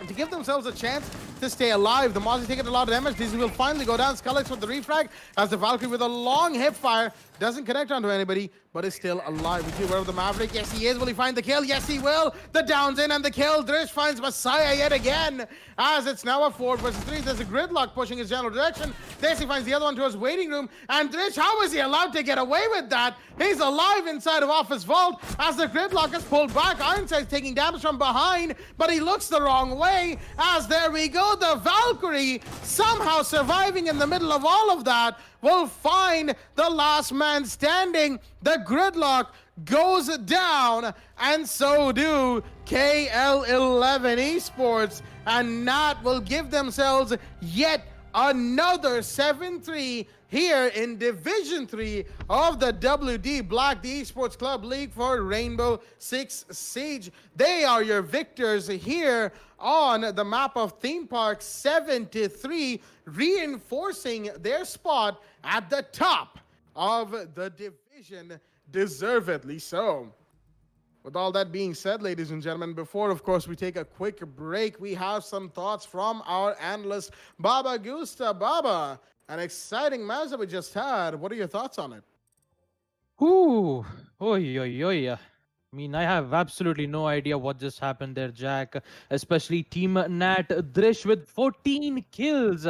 to give themselves a chance to stay alive. The Mozzie taking a lot of damage. Dizzy will finally go down. Scullix with the refrag, as the Valkyrie with a long hip fire doesn't connect onto anybody, but is still alive. We see where the Maverick. Yes, he is. Will he find the kill? Yes, he will. The down's in, and the kill. Drish finds Messiah yet again, as it's now a 4 versus 3. There's a Gridlock pushing his general direction. Dizzy finds the other one to his waiting room, and Drish, how is he allowed to get away with that? He's alive inside of Office Vault, as the Gridlock is pulled back. Ironside's taking damage from behind, but he looks the wrong way, as there we go. The Valkyrie, somehow surviving in the middle of all of that, will find the last man standing. The Gridlock goes down, and so do KL11 Esports, and Nat will give themselves yet another 7-3 here in Division 3 of the WD Black, the Esports Club League for Rainbow Six Siege. They are your victors here on the map of Theme Park, 7-3, reinforcing their spot at the top of the division, deservedly so. With all that being said, ladies and gentlemen, before, of course, we take a quick break, we have some thoughts from our analyst, Baba Gusta. Baba, an exciting match that we just had. What are your thoughts on it? Ooh, oi, oi, oi. I mean, I have absolutely no idea what just happened there, Jack. Especially Team Nat Drish with 14 kills.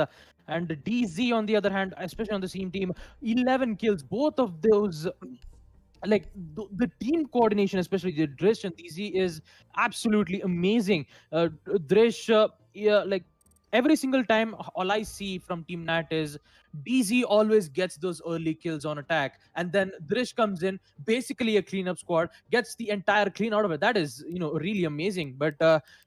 And DZ, on the other hand, especially on the same team, 11 kills. Both of those, like, the team coordination, especially the Drish and DZ, is absolutely amazing. Drish, yeah, like, every single time, all I see from Team Nat is DZ always gets those early kills on attack, and then Drish comes in, basically a cleanup squad, gets the entire clean out of it. That is, really amazing. But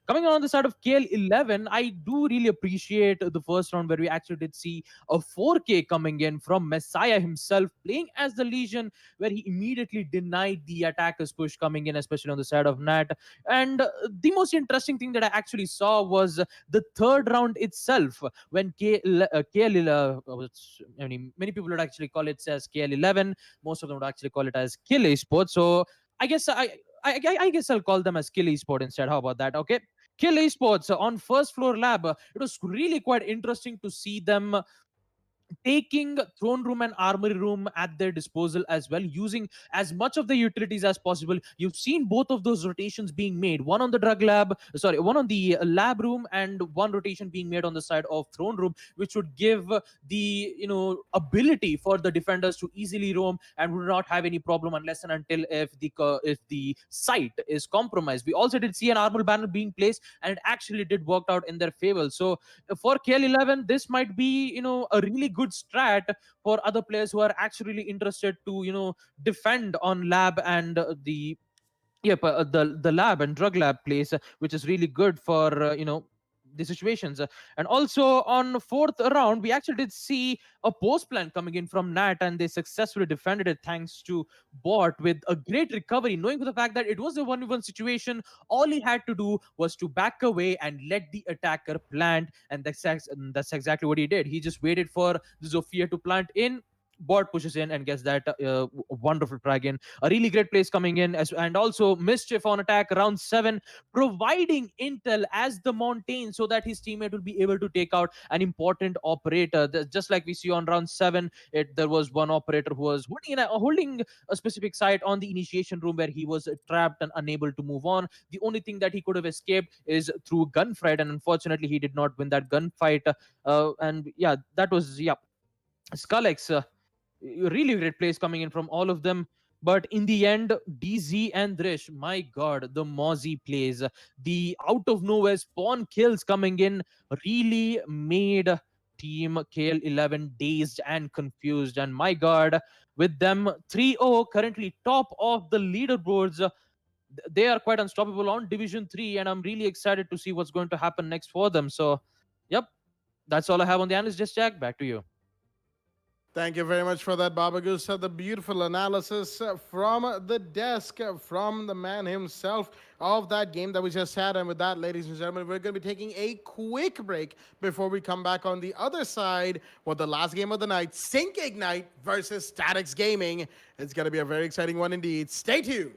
coming on the side of KL11, I do really appreciate the first round where we actually did see a 4K coming in from Messiah himself, playing as the Legion, where he immediately denied the attacker's push coming in, especially on the side of Nat. And the most interesting thing that I actually saw was the third round itself, when I mean, many people would actually call it as KL11. Most of them would actually call it as Kill Esports. So I guess I guess I'll call them as Kill Esports instead. How about that? Okay, Kill Esports on first floor lab. It was really quite interesting to see them taking throne room and armory room at their disposal as well, using as much of the utilities as possible. You've seen both of those rotations being made, one on the one on the lab room, and one rotation being made on the side of throne room, which would give the ability for the defenders to easily roam and would not have any problem unless and until if the site is compromised. We also did see an armor banner being placed, and it actually did work out in their favor. So for KL11, this might be a really good strat for other players who are actually interested to defend on lab and the lab and drug lab place, which is really good for the situations. And also on fourth round, we actually did see a post plan coming in from Nat, and they successfully defended it thanks to Bot with a great recovery, knowing for the fact that it was a 1v1 situation. All he had to do was to back away and let the attacker plant, and that's exactly what he did. He just waited for the Zofia to plant in. Bot pushes in and gets that wonderful frag in. A really great place coming in, and also Mischief on attack round 7, providing intel as the Mountain so that his teammate will be able to take out an important operator. Just like we see on round 7, there was one operator who was holding a specific site on the initiation room where he was trapped and unable to move on. The only thing that he could have escaped is through gunfight, and unfortunately he did not win that gunfight. And yeah, that was Skullx. Really great plays coming in from all of them. But in the end, DZ and Drish, my god, the Mozzie plays, the out of nowhere spawn kills coming in really made team KL11 dazed and confused. And my god, with them 3-0, currently top of the leaderboards, they are quite unstoppable on Division 3, and I'm really excited to see what's going to happen next for them. So, yep, that's all I have on the analyst desk, Jack. Back to you. Thank you very much for that, Babagusa. The beautiful analysis from the desk, from the man himself of that game that we just had. And with that, ladies and gentlemen, we're going to be taking a quick break before we come back on the other side with the last game of the night, Sync Ignite versus Statics Gaming. It's going to be a very exciting one indeed. Stay tuned.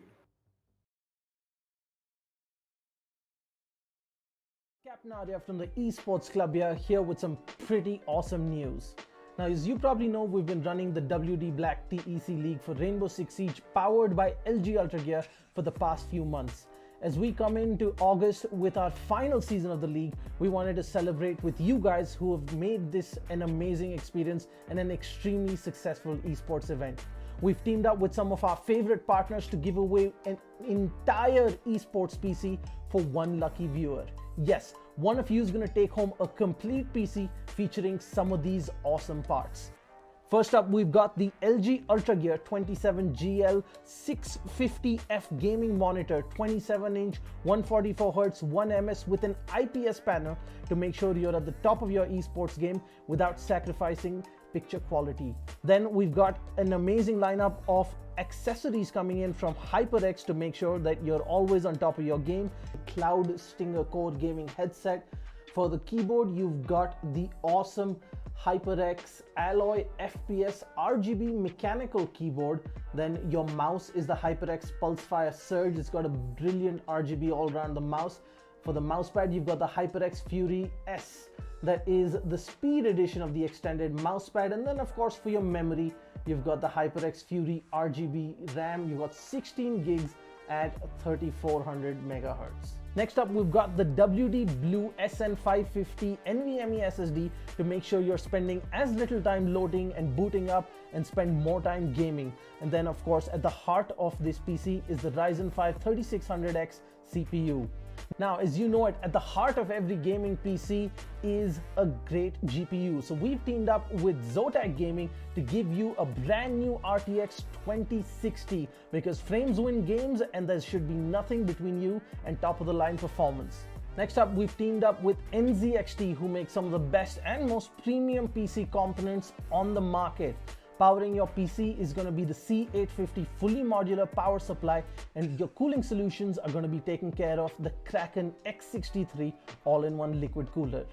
Cap Nadia from the Esports Club here with some pretty awesome news. Now, as you probably know, we've been running the WD Black TEC League for Rainbow Six Siege powered by LG Ultragear for the past few months. As we come into August with our final season of the league, we wanted to celebrate with you guys who have made this an amazing experience and an extremely successful esports event. We've teamed up with some of our favorite partners to give away an entire esports PC for one lucky viewer. Yes, one of you is going to take home a complete PC featuring some of these awesome parts. First up, we've got the LG Ultragear 27GL 650F gaming monitor, 27-inch, 144Hz, 1ms with an IPS panel to make sure you're at the top of your esports game without sacrificing picture quality. Then we've got an amazing lineup of accessories coming in from HYPERX to make sure that you're always on top of your game. Cloud Stinger Core gaming headset. For the keyboard, you've got the awesome HYPERX Alloy FPS RGB mechanical keyboard. Then your mouse is the HYPERX PULSEFIRE Surge. It's got a brilliant RGB all around the mouse. For the mousepad, you've got the HYPERX Fury S. That is the speed edition of the extended mousepad. And then of course for your memory, you've got the HYPERX Fury RGB RAM. You've got 16 gigs at 3400 megahertz. Next up, we've got the WD Blue SN550 NVMe SSD to make sure you're spending as little time loading and booting up and spend more time gaming. And then of course, at the heart of this PC is the Ryzen 5 3600X CPU. Now, as you know it, at the heart of every gaming PC is a great GPU. So we've teamed up with Zotac Gaming to give you a brand new RTX 2060 because frames win games and there should be nothing between you and top of the line performance. Next up, we've teamed up with NZXT, who make some of the best and most premium PC components on the market. Powering your PC is going to be the C850 fully modular power supply, and your cooling solutions are going to be taken care of the KRAKEN X63 all-in-one liquid cooler.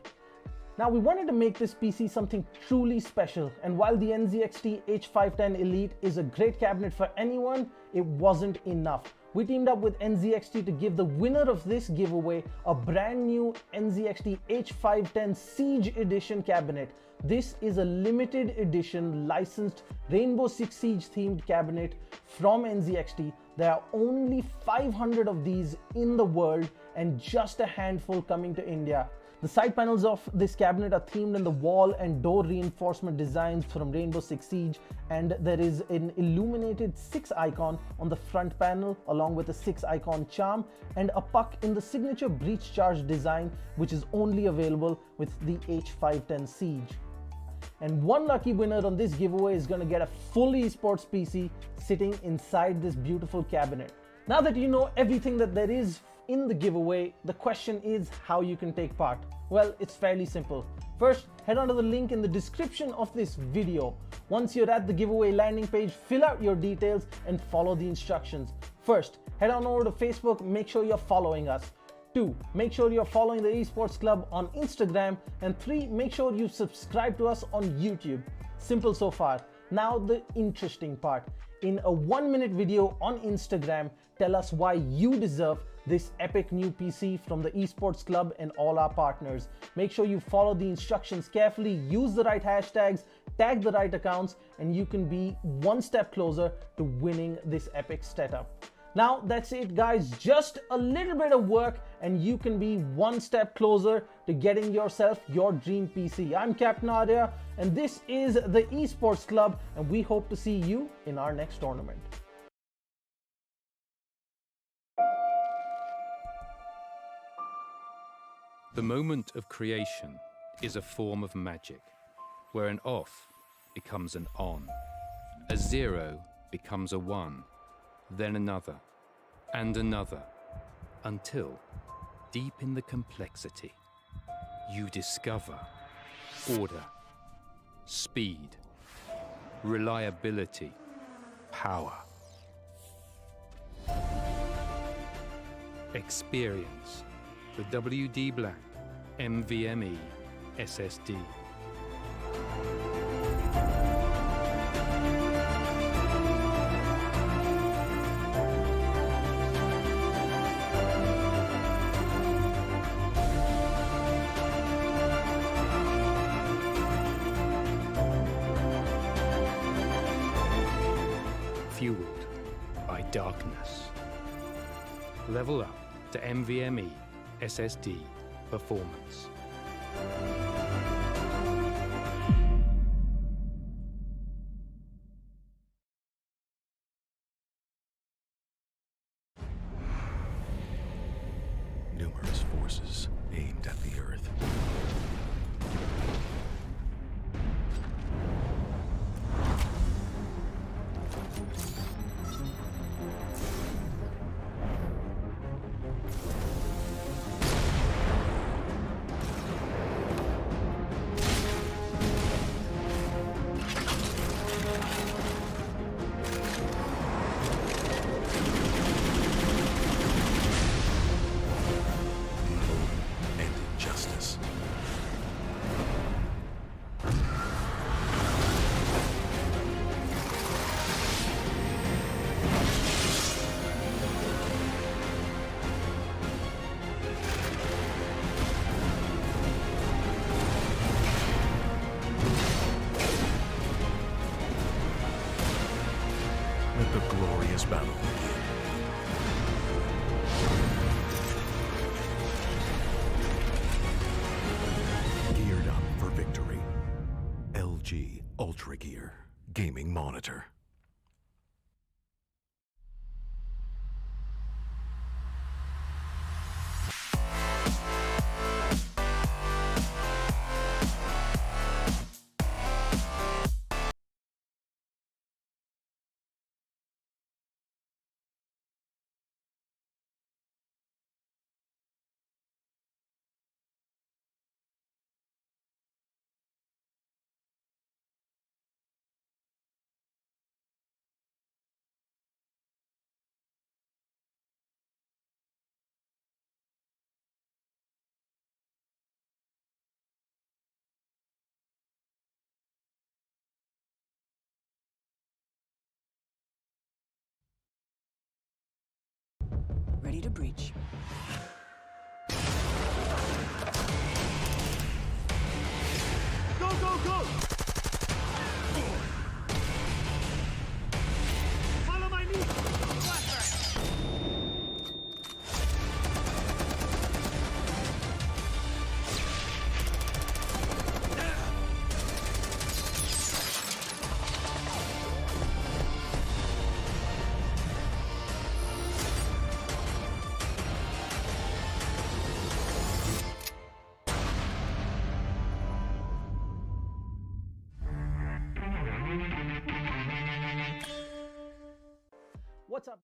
Now, we wanted to make this PC something truly special, and while the NZXT H510 Elite is a great cabinet for anyone, it wasn't enough. we teamed up with NZXT to give the winner of this giveaway a brand new NZXT H510 Siege Edition cabinet. This is a limited edition licensed Rainbow Six Siege themed cabinet from NZXT. There are only 500 of these in the world and just a handful coming to India. The side panels of this cabinet are themed in the wall and door reinforcement designs from Rainbow Six Siege, and there is an illuminated 6 icon on the front panel along with a 6 icon charm and a puck in the signature breach charge design, which is only available with the H510 Siege. And one lucky winner on this giveaway is going to get a full esports PC sitting inside this beautiful cabinet. Now that you know everything that there is in the giveaway, the question is how you can take part. Well, it's fairly simple. First, head on to the link in the description of this video. Once you're at the giveaway landing page, fill out your details and follow the instructions. First, head on over to Facebook, make sure you're following us. 2, make sure you're following the Esports Club on Instagram. And 3, make sure you subscribe to us on YouTube. Simple so far. Now the interesting part. In a 1-minute video on Instagram, tell us why you deserve this epic new PC from the Esports Club and all our partners. Make sure you follow the instructions carefully, use the right hashtags, tag the right accounts, and you can be one step closer to winning this epic setup. Now that's it guys, just a little bit of work and you can be one step closer to getting yourself your dream PC. I'm Captain Arya and this is the Esports Club, and we hope to see you in our next tournament. The moment of creation is a form of magic, where an off becomes an on, a 0 becomes a 1, then another, and another, until, deep in the complexity, you discover order, speed, reliability, power. Experience the WD Black NVMe SSD. Fueled by darkness. Level up to NVMe SSD performance. Numerous forces aimed at the Earth. Let the glorious battle begin. Geared up for victory. LG Ultragear Gaming Monitor. Ready to breach. Go, go, go! Follow my lead! What's up?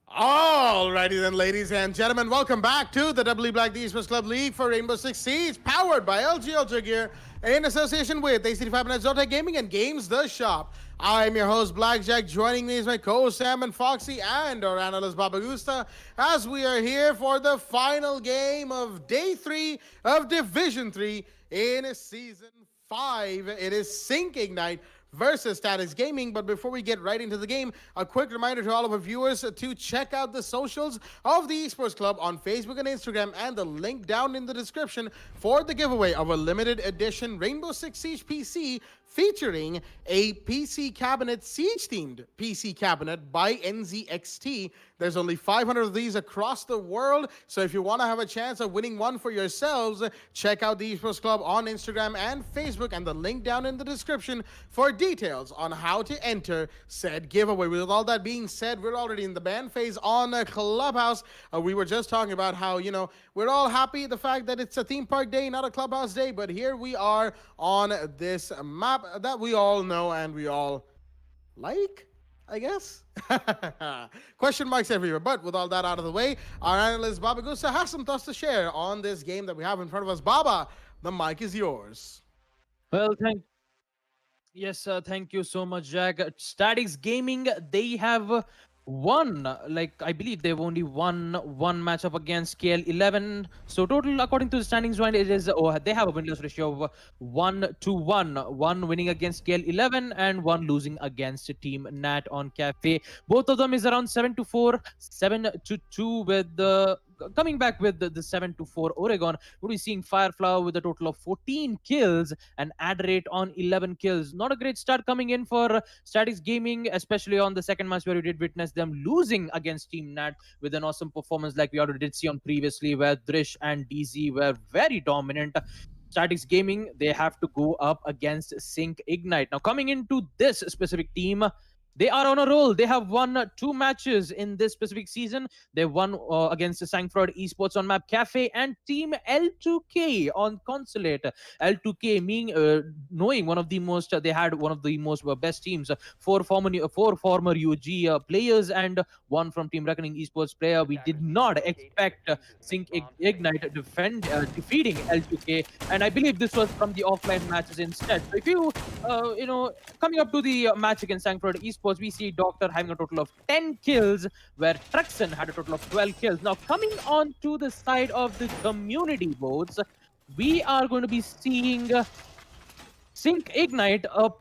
Alrighty then, ladies and gentlemen, welcome back to the W Black D Esports Club League for Rainbow Six Siege, powered by LG Ultragear in association with ACD Fibernet, Zotac Gaming, and Games The Shop. I'm your host, Blackjack. Joining me is my co-host, Sam and Foxy, and our analyst, Babagusta, as we are here for the final game of Day 3 of Division 3 in Season 5. It is Sync Ignite versus Status Gaming. But before we get right into the game, a quick reminder to all of our viewers to check out the socials of the Esports Club on Facebook and Instagram, and the link down in the description for the giveaway of a limited edition Rainbow Six Siege PC featuring a PC cabinet, Siege-themed PC cabinet by NZXT. There's only 500 of these across the world, so if you want to have a chance of winning one for yourselves, check out the Esports Club on Instagram and Facebook, and the link down in the description for details on how to enter said giveaway. With all that being said, we're already in the ban phase on Clubhouse. We were just talking about how, you know, we're all happy the fact that it's a theme park day, not a Clubhouse day, but here we are on this map that we all know and we all like, I guess. Question marks everywhere. But with all that out of the way, our analyst Baba Gusa has some thoughts to share on this game that we have in front of us. Baba, the mic is yours. Well, thank you so much, Jack. Statics Gaming, they have won, like, I believe they've only won one matchup against KL11. So total, according to the standings right, it is, they have a win-loss ratio of 1-1. One winning against KL11 and one losing against Team Nat on Cafe. Both of them is around 7-4, 7-2 with the coming back with the 7-4 Oregon. We'll be seeing Fireflower with a total of 14 kills and Adrate on 11 kills. Not a great start coming in for Statics Gaming, especially on the second match where we did witness them losing against Team Nat with an awesome performance like we already did see on previously, where Drish and DZ were very dominant. Statics Gaming, they have to go up against Sync Ignite. Now, coming into this specific team, they are on a roll. They have won 2 matches in this specific season. They won against Sangford Esports on map Cafe and Team L2K on Consulate. L2K being knowing one of the most, they had one of the most best teams, 4 former UG players and 1 from Team Reckoning Esports player. We did not expect Sync Ignite defeating L2K, and I believe this was from the offline matches instead. So if you, coming up to the match against Sangford Esports, we see Doctor having a total of 10 kills, where Trexen had a total of 12 kills. Now, coming on to the side of the community votes, we are going to be seeing Sync Ignite a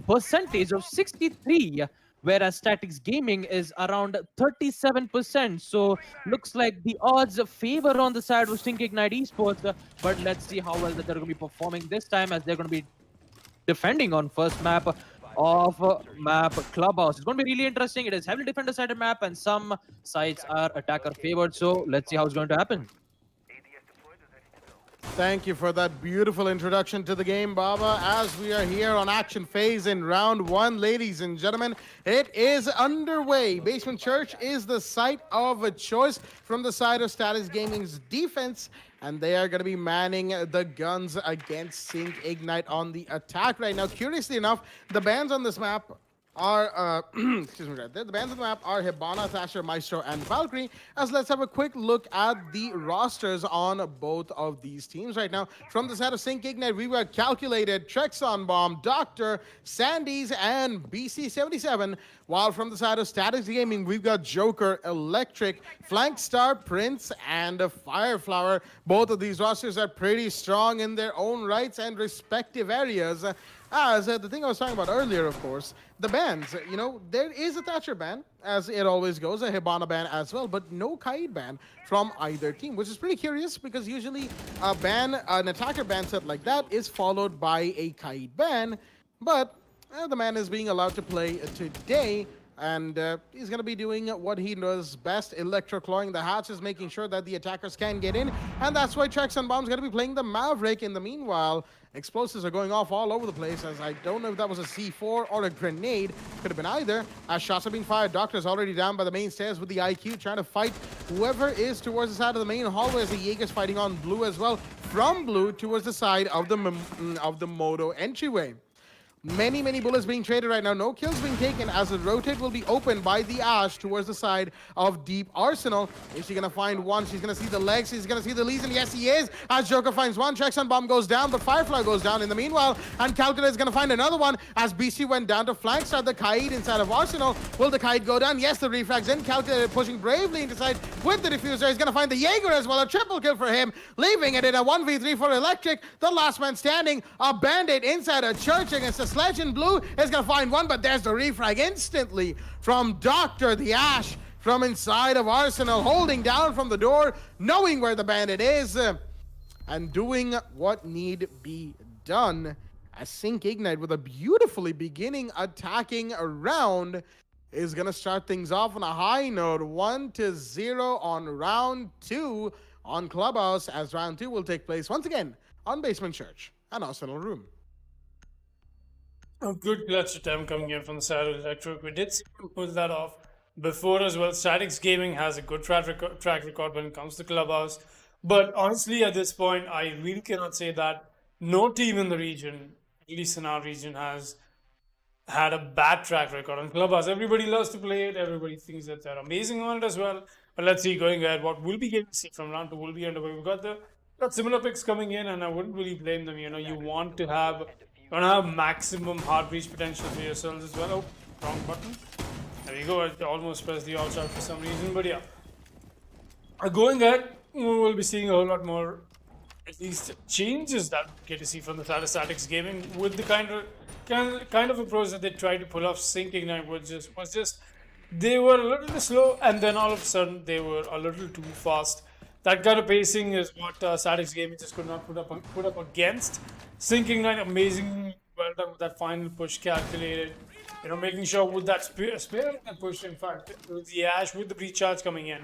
percentage of 63, whereas Statics Gaming is around 37%. So looks like the odds favor on the side of Sync Ignite Esports, but let's see how well that they're going to be performing this time, as they're going to be defending on first map of map Clubhouse. It's going to be really interesting. It is heavily defender sided map and some sides are attacker favored. So let's see how it's going to happen. Thank you for that beautiful introduction to the game, Baba. As we are here on action phase in round 1, ladies and gentlemen, it is underway. Basement Church is the site of a choice from the side of Status Gaming's defense, and they are going to be manning the guns against Sync Ignite on the attack right now. Curiously enough, the bans on this map are, excuse me, right there. The bands on the map are Hibana, Thatcher, Maestro, and Valkyrie. As let's have a quick look at the rosters on both of these teams right now. From the side of Sync Ignite, we were Calculated, Trexon Bomb, Doctor, Sandy's, and BC77. While from the side of Statics Gaming, we've got Joker, Electric, Flank Star, Prince, and Fireflower. Both of these rosters are pretty strong in their own rights and respective areas. As the thing I was talking about earlier, of course, the bans. You know, there is a Thatcher ban, as it always goes, a Hibana ban as well, but no Kaid ban from either team, which is pretty curious because usually a ban, an attacker ban set like that is followed by a Kaid ban, but the man is being allowed to play today. And he's going to be doing what he does best, electroclawing the hatches, making sure that the attackers can get in. And that's why Trex and Bomb's going to be playing the Maverick. In the meanwhile, explosives are going off all over the place, as I don't know if that was a C4 or a grenade. Could have been either. As shots are being fired, Doctor's already down by the main stairs with the IQ, trying to fight whoever is towards the side of the main hallway, as the Jaeger's fighting on Blue as well. From Blue towards the side of the Moto entryway. Many bullets being traded right now. No kills being taken, as the rotate will be opened by the Ash towards the side of Deep Arsenal. Is she gonna find one? She's gonna see the legs. She's gonna see the leads, and yes, he is. As Joker finds one, Chex and Bomb goes down, but Firefly goes down in the meanwhile, and Calculator is gonna find another one. As BC went down to flank start the Kaid inside of Arsenal. Will the Kaid go down? Yes, the refrags in. Calculator pushing bravely inside with the diffuser. He's gonna find the Jaeger as well. A triple kill for him, leaving it in a 1v3 for Electric. The last man standing, a Bandit inside a church against a Sledge in Blue is gonna find one, but there's the refrag instantly from Doctor. The Ash from inside of Arsenal, holding down from the door, knowing where the Bandit is, and doing what need be done. As Sync Ignite, with a beautifully beginning attacking round, is gonna start things off on a high note, 1-0 on round 2 on Clubhouse, as round 2 will take place once again on Basement Church and Arsenal Room. A good clutch attempt coming in from the side of Electric. We did see him pull that off before as well. Statics Gaming has a good track record when it comes to Clubhouse. But honestly, at this point, I really cannot say that no team in the region, at least in our region, has had a bad track record on Clubhouse. Everybody loves to play it. Everybody thinks that they're amazing on it as well. But let's see, going ahead, what we'll be getting to see from round 2 will be underway. We've got similar picks coming in, and I wouldn't really blame them. You know, you want to have maximum hard reach potential for yourselves as well. Oh, wrong button. There you go. I almost pressed the alt for some reason, but yeah. Going ahead, we'll be seeing a whole lot more, at least changes that we get to see from the side of Statics Gaming, with the kind of approach that they tried to pull off. Sync Ignite was just they were a little bit slow, and then all of a sudden they were a little too fast. That kind of pacing is what Statics Gaming just could not put up against. Sync Ignite, amazing, well done with that final push, calculated. You know, making sure with that spear that push, in fact, with the Ash, with the breach charge coming in,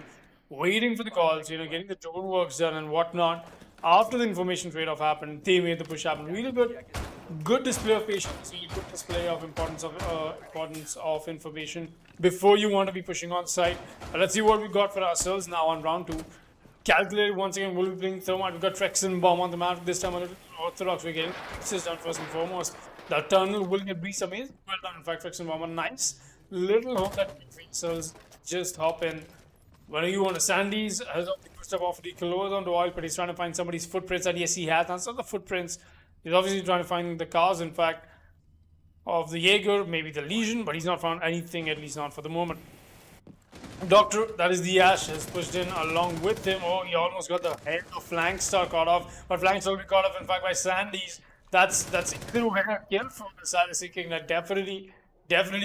waiting for the calls, you know, getting the drone works done and whatnot. After the information trade-off happened, they made the push happen. Really good display of patience, really good display of importance of information before you want to be pushing on site. Let's see what we got for ourselves now on round 2. Calculated once again, we'll be playing Thermite. We've got Trex and Bomb on the map. This time a little orthodox. We're getting this done first and foremost. The tunnel will get breached amazing. Well done, in fact, Trex and Bomb. A nice little home that yourselves just hop in. When you want to Sandy's has pushed up off the clothes onto oil, but he's trying to find somebody's footprints, and yes, he has. That's not the footprints. He's obviously trying to find the cars, in fact, of the Jaeger, maybe the Legion, but he's not found anything, at least not for the moment. Doctor, that is the Ash, has pushed in along with him. Oh, he almost got the head of Flankstar caught off, but Flankstar will be caught off, in fact, by Sandy's. That's either winner kill from the side of Seeking. That definitely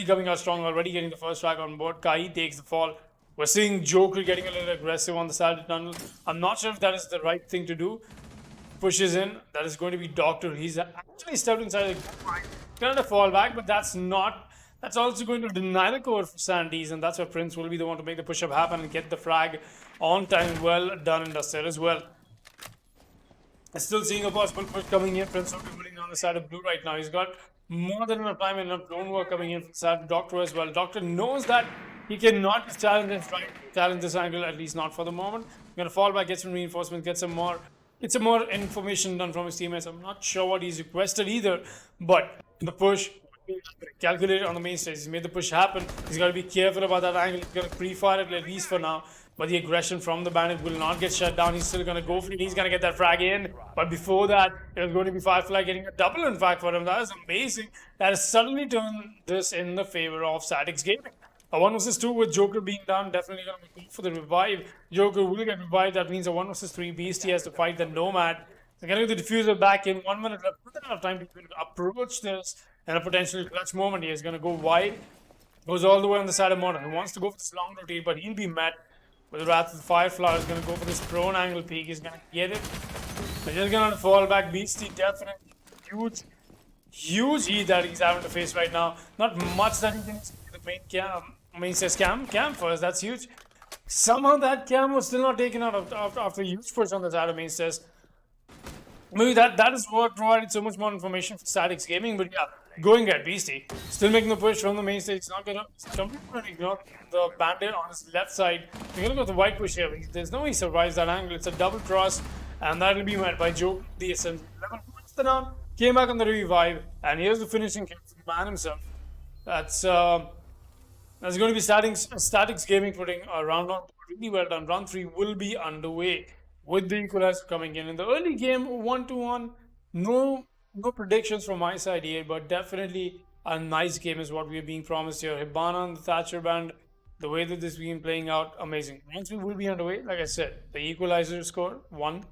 coming out strong, already getting the first track on board. Kai takes the fall. We're seeing Joker getting a little aggressive on the side of the tunnel. I'm not sure if that is the right thing to do. Pushes in. That is going to be Doctor. He's actually stepped inside the kind of fall back, but that's also going to deny the cover for Sandy's, and that's where Prince will be the one to make the push-up happen and get the frag on time. Well done and dusted as well. Still seeing a possible push coming in. Prince will be pulling on the side of Blue right now. He's got more than enough time and enough drone work coming in from the side of Doctor as well. Doctor knows that he cannot challenge this angle, at least not for the moment. Gonna fall back, get some reinforcements, get some more information done from his teammates. I'm not sure what he's requested either, but the push calculated on the main stage. He's made the push happen. He's got to be careful about that angle. He's going to pre-fire it, at least for now. But the aggression from the Bandit will not get shut down. He's still going to go for it. He's going to get that frag in. But before that, it was going to be Firefly getting a double, in fact, for him. That is amazing. That has suddenly turned this in the favor of Statics Gaming. A 1 vs 2 with Joker being down, definitely going to be good for the revive. Joker will get revived. That means a 1 vs 3 Beast. He has to fight the Nomad. They're getting the diffuser back in. 1 minute left. Not enough time to approach this and a potential clutch moment. He is going to go wide. Goes all the way on the side of Modern. He wants to go for this long rotate, but he'll be met with the Wrath of the Fireflower. He's going to go for this prone angle peak. He's going to get it. They're just going to fall back. Beastie definitely huge heat that he's having to face right now. Not much that he can see the mainstay cam first. That's huge. Somehow that cam was still not taken out after a huge push on the side of mainstays. Maybe that is what provided so much more information for Statics Gaming, but yeah, going at Beastie. Still making the push from the mainstay. He's not gonna completely ignore the bandit on his left side. We're gonna go with the white push here. There's no way he survives that angle. It's a double cross, and that'll be met by Joe the SM. 11 points the down, came back on the revive, and here's the finishing kill from the man himself. That's going to be Statics Gaming putting a round on really well done. Round 3 will be underway with the equalizer coming in the early game. 1-1. No predictions from my side here, but definitely a nice game is what we are being promised here. Hibana and the Thatcher band, the way that this has been playing out, amazing. Round 3 will be underway. Like I said, the equalizer score 1-1.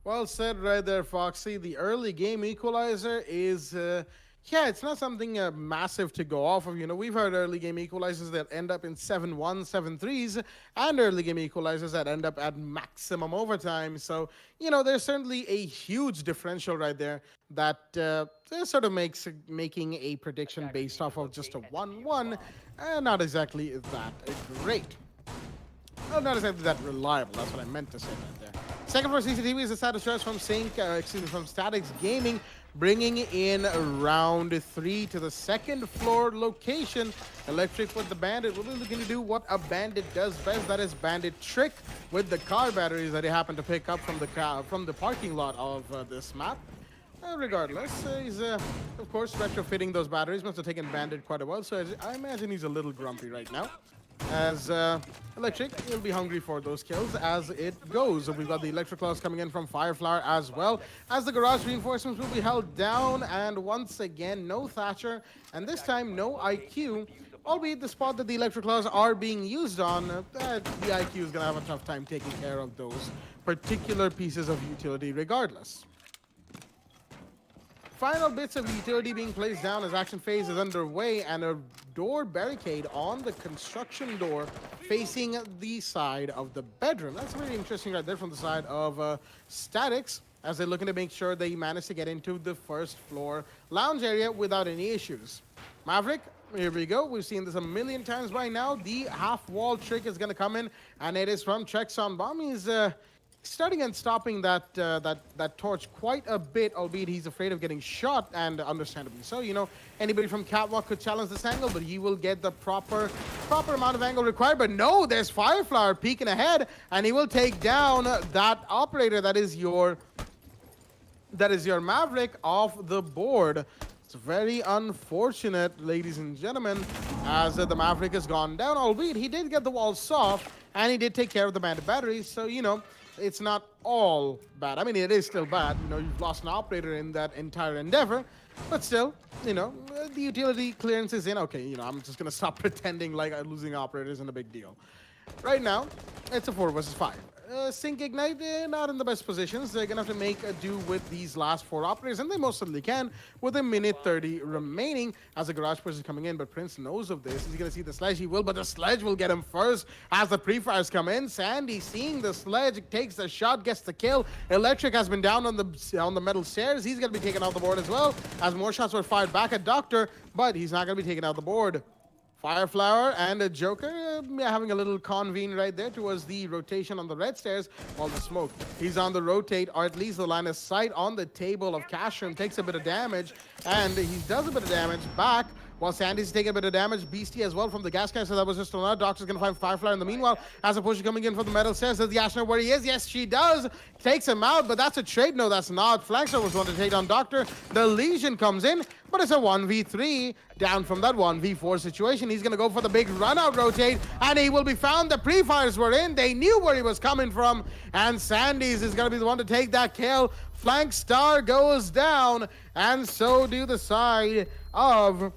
Well said right there, Foxy. The early game equalizer is, yeah, it's not something massive to go off of. You know, we've heard early game equalizers that end up in 7-1, 7-3s, and early game equalizers that end up at maximum overtime. So, you know, there's certainly a huge differential right there that sort of makes making a prediction based off of just a 1-1 not exactly that great. Well, not exactly that reliable. That's what I meant to say right there. Second for CCTV is a status choice from from Statics Gaming, bringing in round 3 to the second floor location. Electric with the Bandit. We're looking to do what a Bandit does best. That is Bandit trick with the car batteries that he happened to pick up from the parking lot of this map. Regardless, he's of course retrofitting those batteries. Must have taken Bandit quite a while, so I imagine he's a little grumpy right now. As Electric, he'll be hungry for those kills as it goes. So we've got the Electric Claws coming in from Fireflower as well. As the garage reinforcements will be held down, and once again, no Thatcher, and this time no IQ. Albeit the spot that the Electric Claws are being used on, the IQ is going to have a tough time taking care of those particular pieces of utility regardless. Final bits of utility being placed down as action phase is underway, and a door barricade on the construction door facing the side of the bedroom. That's really interesting right there from the side of Statics, as they're looking to make sure they manage to get into the first floor lounge area without any issues. Maverick, here we go. We've seen this a million times by now. The half-wall trick is going to come in, and it is from Trexon Bomb. He's starting and stopping that torch quite a bit, albeit he's afraid of getting shot, and understandably so. You know, anybody from Catwalk could challenge this angle, but he will get the proper amount of angle required. But no, there's Fireflower peeking ahead, and he will take down that operator. That is your Maverick off the board. It's very unfortunate, ladies and gentlemen, as the Maverick has gone down, albeit he did get the wall soft, and he did take care of the Bandit batteries, so, you know, it's not all bad. I mean, it is still bad. You know, you've lost an operator in that entire endeavor, but still, you know, the utility clearance is in. Okay, you know, I'm just going to stop pretending like losing operators isn't a big deal. Right now, it's a 4 versus 5. Sync Ignite, not in the best positions. They're going to have to make do with these last 4 operators, and they most certainly can, with a minute 30 remaining as the garage push is coming in. But Prince knows of this. He's going to see the sledge. He will, but the sledge will get him first as the pre-fires come in. Sandy seeing the sledge, takes the shot, gets the kill. Electric has been down on the metal stairs. He's going to be taken off the board as well, as more shots were fired back at Doctor, but he's not going to be taken off the board. Fireflower and a Joker having a little convene right there towards the rotation on the red stairs. All the smoke. He's on the rotate, or at least the line of sight on the table of Cashroom. Takes a bit of damage, and he does a bit of damage back. While Sandy's taking a bit of damage, Beastie as well from the gas can, so that was just another. Doctor's gonna find Fireflower in the meanwhile. As a push coming in from the metal stairs, does the Asher where he is? Yes, she does. Takes him out, but that's a trade. No, that's not. Flankster was one to take on Doctor. The Legion comes in, but it's a 1v3 down from that 1v4 situation. He's gonna go for the big run out rotate, and he will be found. The pre-fires were in. They knew where he was coming from, and Sandy's is gonna be the one to take that kill. Flank Star goes down, and so do the side of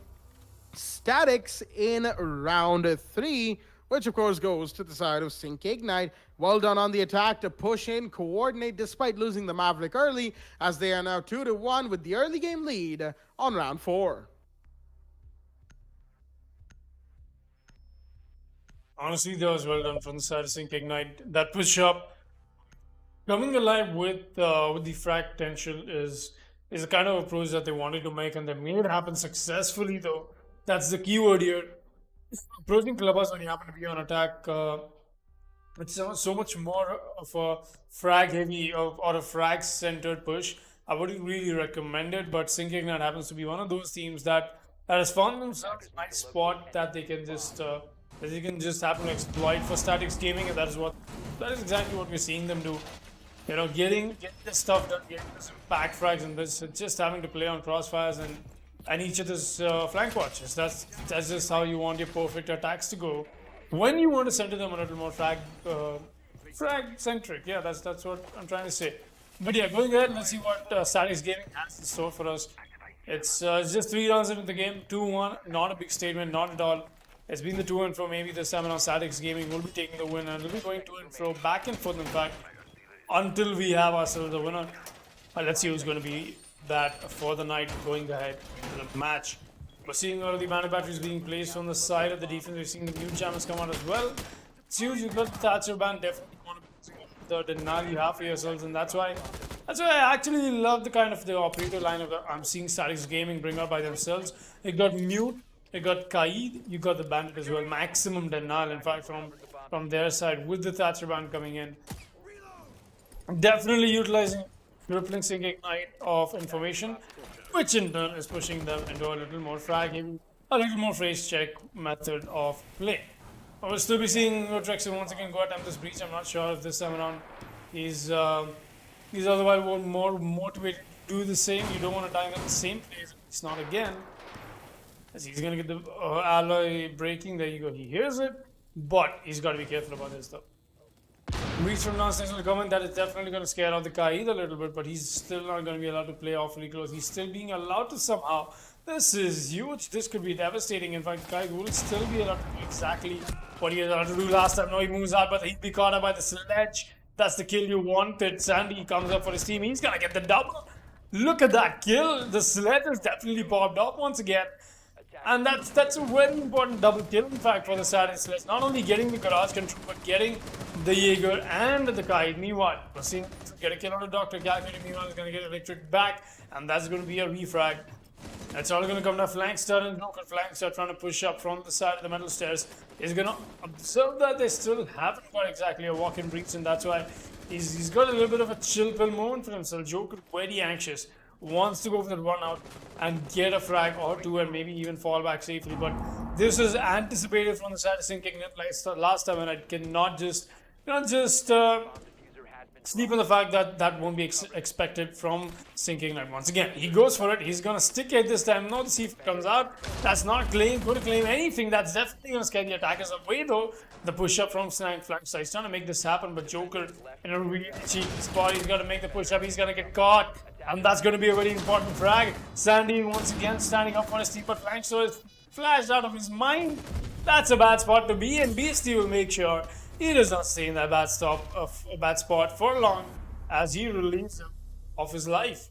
Statics in round 3, which of course goes to the side of Sync Ignite. Well done on the attack to push in, coordinate despite losing the Maverick early, as they are now 2-1 with the early game lead on round 4. Honestly, that was well done from the side of Sync Ignite. That push up, coming alive with the frag potential is the kind of approach that they wanted to make, and they made it happen successfully. Though that's the key word here. Approaching clubhouse when you happen to be on attack, it's so much more of a frag heavy or a frag centered push. I wouldn't really recommend it, but Sync Ignite happens to be one of those teams that has found themselves a nice spot that they can just happen to exploit for Statics Gaming, and that is exactly what we're seeing them do. You know, getting this stuff done, getting this impact frags, and this just having to play on crossfires and each of these flank watches. That's just how you want your perfect attacks to go. When you want to center them a little more frag centric, yeah, that's what I'm trying to say. But yeah, going ahead, let's see what Statics Gaming has in store for us. It's just 3 rounds into the game, 2-1, not a big statement, not at all. It's been the to and fro. Maybe this time around Statics Gaming will be taking the win, and we'll be going to and fro, back and forth, in fact, until we have ourselves a winner. Let's see who's going to be that for the night going ahead to the match. We're seeing all of the bandit batteries being placed on the side of the defense. We're seeing the new jammers come out as well. It's huge. You've got the Thatcher band, definitely want to be the denial you have for yourselves, and that's why I actually love the kind of the operator lineup that I'm seeing Statics Gaming bring up by themselves. It got Mute, it got Kaid, you got the bandit as well. Maximum denial, in fact, from their side with the Thatcher band coming in. Definitely utilizing crippling Sync Ignite of information, which in turn is pushing them into a little more frag, a little more phrase check method of play. I will still be seeing Ultragear once again go attempt this breach. I'm not sure if this time around he's otherwise more motivated to do the same. You don't want to die in the same place. It's not again. As he's going to get the alloy breaking. There you go. He hears it, but he's got to be careful about this, though. Breach from non-sensible comment, that is definitely going to scare out the Kaid a little bit, but he's still not going to be allowed to play awfully close. He's still being allowed to somehow. This is huge. This could be devastating. In fact, Kaid will still be allowed to do exactly what he was allowed to do last time. No, he moves out, but he'd be caught up by the sledge. That's the kill you wanted. Sandy comes up for his team. He's going to get the double. Look at that kill. The sledge has definitely popped up once again. And that's a very important double kill, in fact, for the Statics. Not only getting the garage control, but getting the Jaeger and the Kaid. Meanwhile, we're seeing get a kill on the Doctor. Calculating meanwhile is going to get electric back, and that's going to be a refrag. That's all going to come down. Flank start and local flank start trying to push up from the side of the metal stairs. He's going to observe that they still haven't got exactly a walk-in breach, and that's why he's got a little bit of a chill pill moment for himself. Joker very anxious. Wants to go for the run out and get a frag or two and maybe even fall back safely. But this is anticipated from the side of Sync Ignite like last time, and I cannot just sleep on the fact that that won't be expected from Sync Ignite. Once again, he goes for it. He's going to stick it this time. Not to see if it comes out. That's not going to claim anything. That's definitely going to scare the attackers away, though. The push-up from flank side. He's trying to make this happen, but Joker in a really cheeky spot. He's got to make the push-up. He's going to get caught. And that's going to be a very important frag. Sandy once again standing up for his team, but flank so is flashed out of his mind. That's a bad spot to be, and Beastie will make sure he does not stay in that bad spot for long as he relieves him of his life.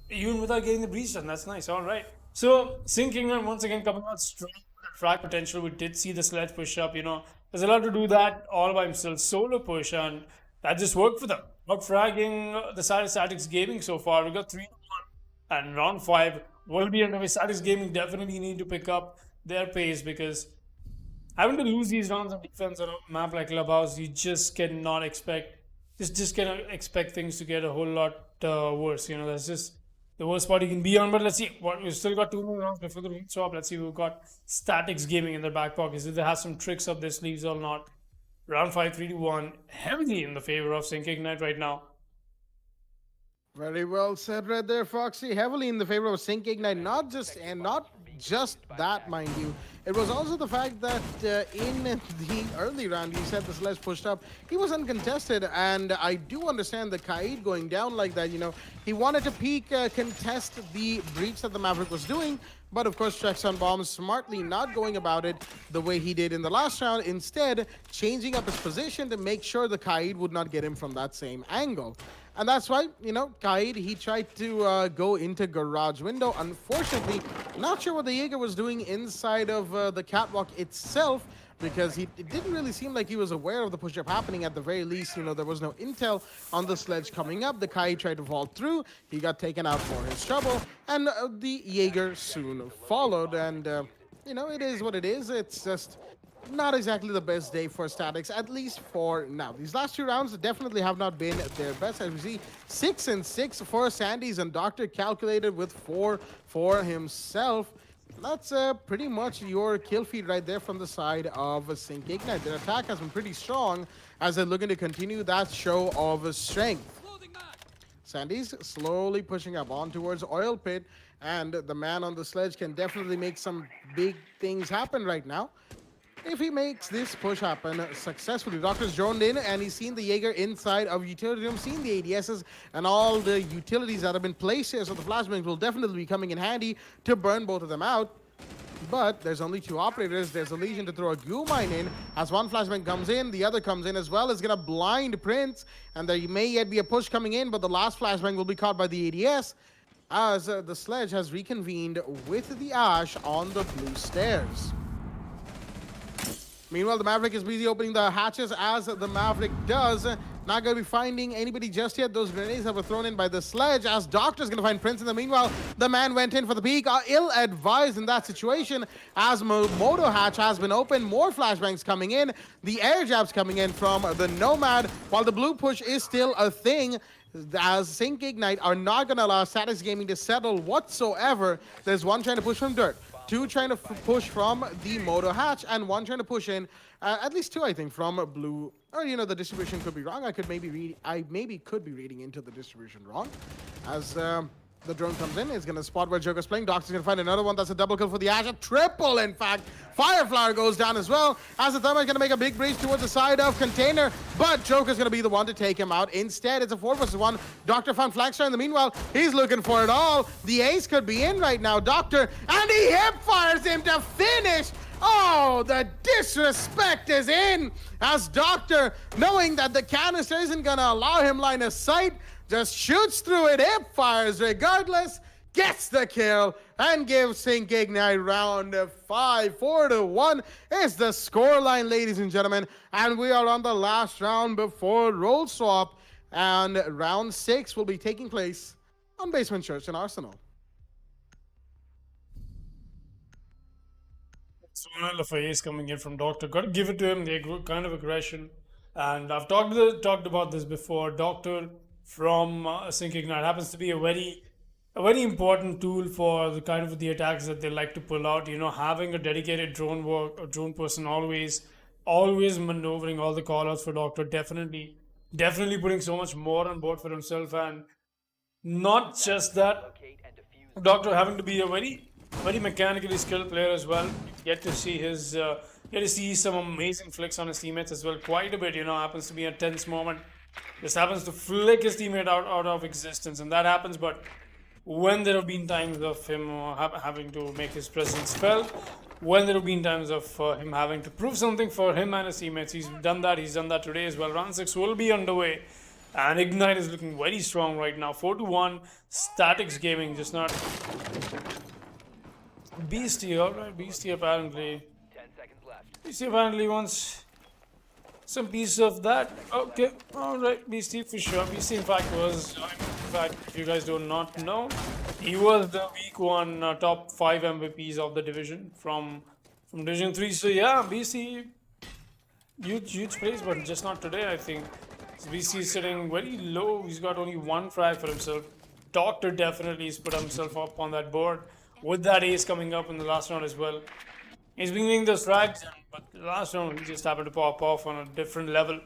Even without getting the breach done, that's nice. Alright. So, Sync Ignite once again coming out strong with frag potential. We did see the sledge push up, was allowed to do that all by himself, solo push, and that just worked for them. Not fragging the side of Statics Gaming so far. We got 3-1, and round 5 will be underway. Statics Gaming definitely need to pick up their pace, because having to lose these rounds of defense on a map like Clubhouse, you just cannot expect things to get a whole lot worse. That's just the worst spot you can be on. But let's see. We've still got 2 more rounds before the round swap. Let's see who got Statics Gaming in their back pockets. If they have some tricks up their sleeves or not. Round 5, 3-1, heavily in the favor of Sync Ignite right now. Very well said right there, Foxy. Heavily in the favor of Sync Ignite, not just that, mind you. It was also the fact that in the early round, you said the sledge pushed up. He was uncontested, and I do understand the Kaid going down like that. You know, he wanted to peek, contest the breach that the Maverick was doing, but of course, checks on bombs, smartly not going about it the way he did in the last round, instead changing up his position to make sure the Kaid would not get him from that same angle. And that's why, you know, Kaid, he tried to go into garage window. Unfortunately, not sure what the Jaeger was doing inside of the catwalk itself, because it didn't really seem like he was aware of the push-up happening. At the very least, you know, there was no intel on the sledge coming up. The Kaid tried to vault through. He got taken out for his trouble, and the Jaeger soon followed. And, you know, it is what it is. It's just not exactly the best day for Statics, at least for now. These last 2 rounds definitely have not been their best. As we see, 6 and 6 for Sandy's, and Doctor calculated with 4 for himself. That's pretty much your kill feed right there from the side of Sync Ignite. Their attack has been pretty strong as they're looking to continue that show of strength. Sandy's slowly pushing up on towards Oil Pit, and the man on the sledge can definitely make some big things happen right now if he makes this push happen successfully. Doctor's droned in, and he's seen the Jaeger inside of utility room, seen the ADSs and all the utilities that have been placed here, so the flashbangs will definitely be coming in handy to burn both of them out. But there's only 2 operators. There's a Legion to throw a goo mine in. As one flashbang comes in, the other comes in as well. It's gonna blind Prince, and there may yet be a push coming in, but the last flashbang will be caught by the ADS as the sledge has reconvened with the Ash on the blue stairs. Meanwhile, the Maverick is busy opening the hatches, as the Maverick does. Not going to be finding anybody just yet. Those grenades that were thrown in by the sledge, as Doctor's going to find Prince. In the meanwhile, the man went in for the peek. Ill-advised in that situation, as Moto hatch has been opened. More flashbangs coming in. The air jabs coming in from the Nomad, while the blue push is still a thing, as Sync Ignite are not going to allow Statics Gaming to settle whatsoever. There's one trying to push from dirt, 2 trying to push from the Moto hatch, and 1 trying to push in, at least 2, I think, from blue. Or, you know, the distribution could be wrong. I maybe could be reading into the distribution wrong. As the drone comes in, it's going to spot where Joker's playing. Doctor's going to find another one. That's a double kill for the Ash. A triple, in fact. Fireflower goes down as well, as the Thermite's going to make a big breach towards the side of Container, but Joker's going to be the one to take him out. Instead, it's a 4 versus 1. Doctor found Flagstar in the meanwhile. He's looking for it all. The ace could be in right now, Doctor, and he hip fires him to finish. Oh, the disrespect is in, as Doctor, knowing that the canister isn't going to allow him line of sight, just shoots through it, hip fires regardless, gets the kill, and gives Sync Ignite round 5. 4-1 is the scoreline, ladies and gentlemen, and we are on the last round before roll swap, and round 6 will be taking place on Basement Church and Arsenal. So one of ace coming in from Doctor. Got to give it to him. The kind of aggression, and I've talked about this before. Doctor from Sync Ignite happens to be a very important tool for the kind of the attacks that they like to pull out. You know, having a dedicated drone person always maneuvering all the callouts for Doctor. Definitely putting so much more on board for himself, and not just that, Doctor having to be a very mechanically skilled player as well. Get to see some amazing flicks on his teammates as well. Quite a bit, you know, happens to be a tense moment. Just happens to flick his teammate out of existence, and that happens. But when there have been times of him having to make his presence felt, when there have been times of him having to prove something for him and his teammates, he's done that. He's done that today as well. Round 6 will be underway, and Ignite is looking very strong right now. 4-1. Statics Gaming just not. Beastie, alright. Beastie apparently wants some piece of that. Okay, alright. Beastie for sure. Beastie in fact if you guys do not know, he was the week 1 top 5 MVPs of the division from Division 3. So yeah, Beastie, huge praise, but just not today, I think. So Beastie is sitting very low. He's got only 1 frag for himself. Doctor definitely has put himself up on that board, with that ace coming up in the last round as well. He's been winning those frags, but the last round he just happened to pop off on a different level.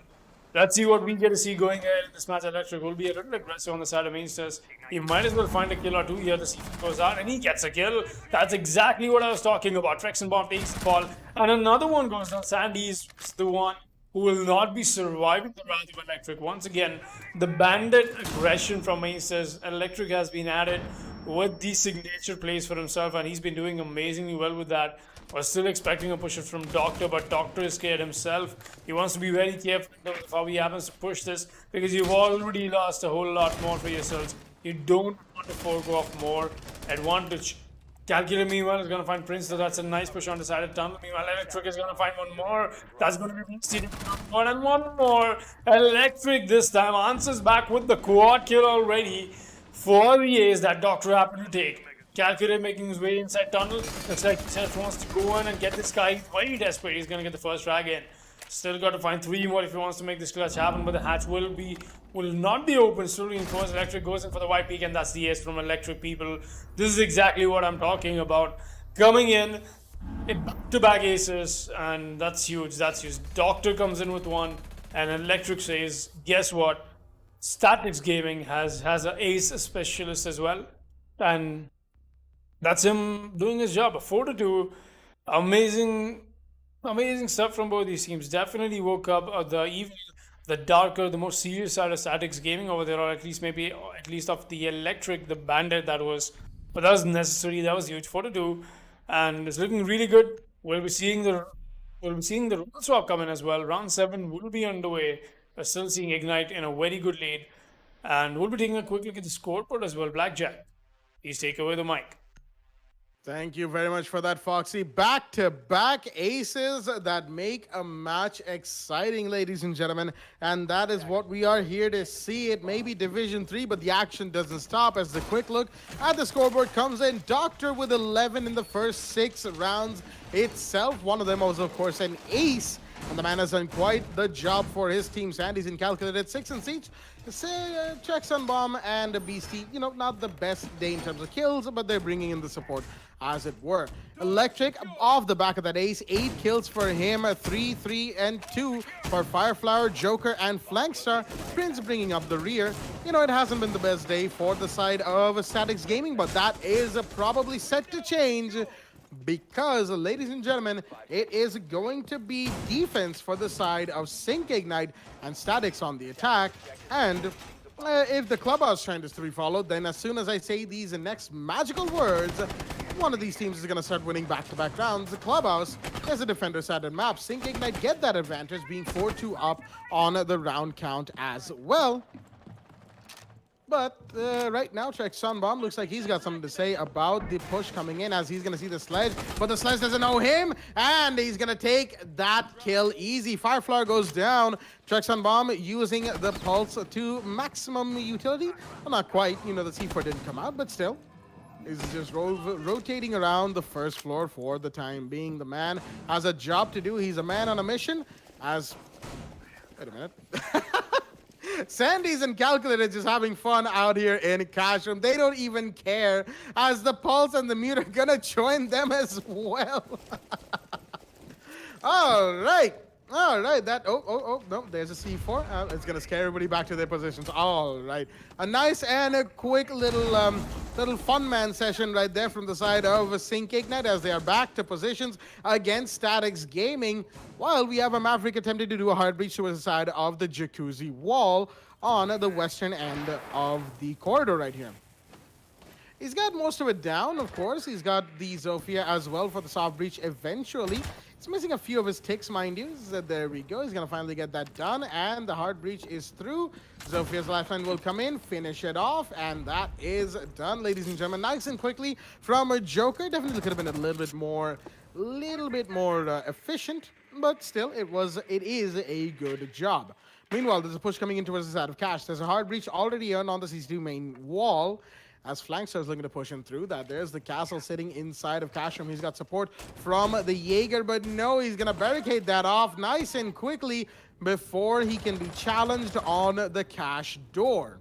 Let's see what we get to see going ahead in this match. Electric will be a little aggressive on the side of Mainsters. He might as well find a kill or two here to see if he goes out, and he gets a kill. That's exactly what I was talking about. Trex and Bomb takes the fall, and another one goes down. Sandy's the one who will not be surviving the wrath of Electric. Once again, the bandit aggression from Mainsters. Electric has been added with these signature plays for himself, and he's been doing amazingly well with that. Was still expecting a push from Doctor, but Doctor is scared himself. He wants to be very careful in terms of how he happens to push this, because you've already lost a whole lot more for yourselves. You don't want to forego off more advantage. Calculator, meanwhile, is going to find Prince, so that's a nice push on the side of Tunnel. Meanwhile, Electric is going to find one more. That's going to be one and one more. Electric this time answers back with the quad kill already for the A's that Doctor happened to take. Calculator making his way inside Tunnel. Looks like he wants to go in and get this guy. He's very desperate. He's going to get the first frag in. Still got to find 3 more if he wants to make this clutch happen, but the hatch will not be open. Still reinforced. Electric goes in for the white peak, and that's the ace from Electric, people. This is exactly what I'm talking about. Coming in back-to-back aces, and that's huge. That's huge. Doctor comes in with one, and Electric says, guess what? Statics Gaming has an ace specialist as well, and that's him doing his job. A 4-2, amazing stuff from both these teams. Definitely woke up the evil, the darker, the more serious side of Statics Gaming over there, or at least of the Electric, the bandit that was. But that was necessary. That was huge. 4-2, and it's looking really good. We'll be seeing the rule swap come in as well. Round 7 will be underway. We're still seeing Ignite in a very good lead, and we'll be taking a quick look at the scoreboard as well. Blackjack, please take away the mic. Thank you very much for that, Foxy. Back-to-back aces that make a match exciting, ladies and gentlemen. And that is what we are here to see. It may be Division 3, but the action doesn't stop as the quick look at the scoreboard comes in. Doctor with 11 in the first 6 rounds itself. One of them was, of course, an ace. And the man has done quite the job for his team. Sandy's in calculated 6 and Siege. Checks on Bomb and Beastie, not the best day in terms of kills, but they're bringing in the support, as it were. Electric, off the back of that ace, 8 kills for him, 3, 3, and 2 for Fireflower, Joker, and Flankstar. Prince bringing up the rear. It hasn't been the best day for the side of Statics Gaming, but that is probably set to change, because, ladies and gentlemen, it is going to be defense for the side of Sync Ignite and Statics on the attack. And if the clubhouse trend is to be followed, then as soon as I say these next magical words, one of these teams is going to start winning back-to-back rounds. The clubhouse is a defender-sided map. Sync Ignite get that advantage, being 4-2 up on the round count as well. But right now, Trek Sunbomb looks like he's got something to say about the push coming in, as he's going to see the sledge. But the sledge doesn't know him, and he's going to take that kill easy. Fireflower goes down. Trek Sunbomb using the pulse to maximum utility. Well, not quite. The C4 didn't come out, but still. He's just rotating around the first floor for the time being. The man has a job to do. He's a man on a mission. Wait a minute. Sandy's and Calculator just having fun out here in Cash Room. They don't even care, as the Pulse and the Mute are gonna join them as well. All right. No, there's a C4. It's gonna scare everybody back to their positions. All right, a nice and a quick little fun man session right there from the side of Sync Ignite, as they are back to positions against Statics Gaming, while we have a Maverick attempting to do a hard breach to the side of the Jacuzzi wall on the western end of the corridor right here. He's got most of it down, of course. He's got the Zofia as well for the soft breach eventually. He's missing a few of his ticks, mind you. There we go. He's going to finally get that done, and the hard breach is through. Zofia's lifeline will come in, finish it off, and that is done, ladies and gentlemen. Nice and quickly from a Joker. Definitely could have been a little bit more efficient, but still, it is a good job. Meanwhile, there's a push coming in towards the side of Cash. There's a hard breach already earned on the C2 main wall, as Flankstar is looking to push him through that. There's the castle sitting inside of Cash Room. He's got support from the Jaeger, but no, he's going to barricade that off nice and quickly before he can be challenged on the Cash door.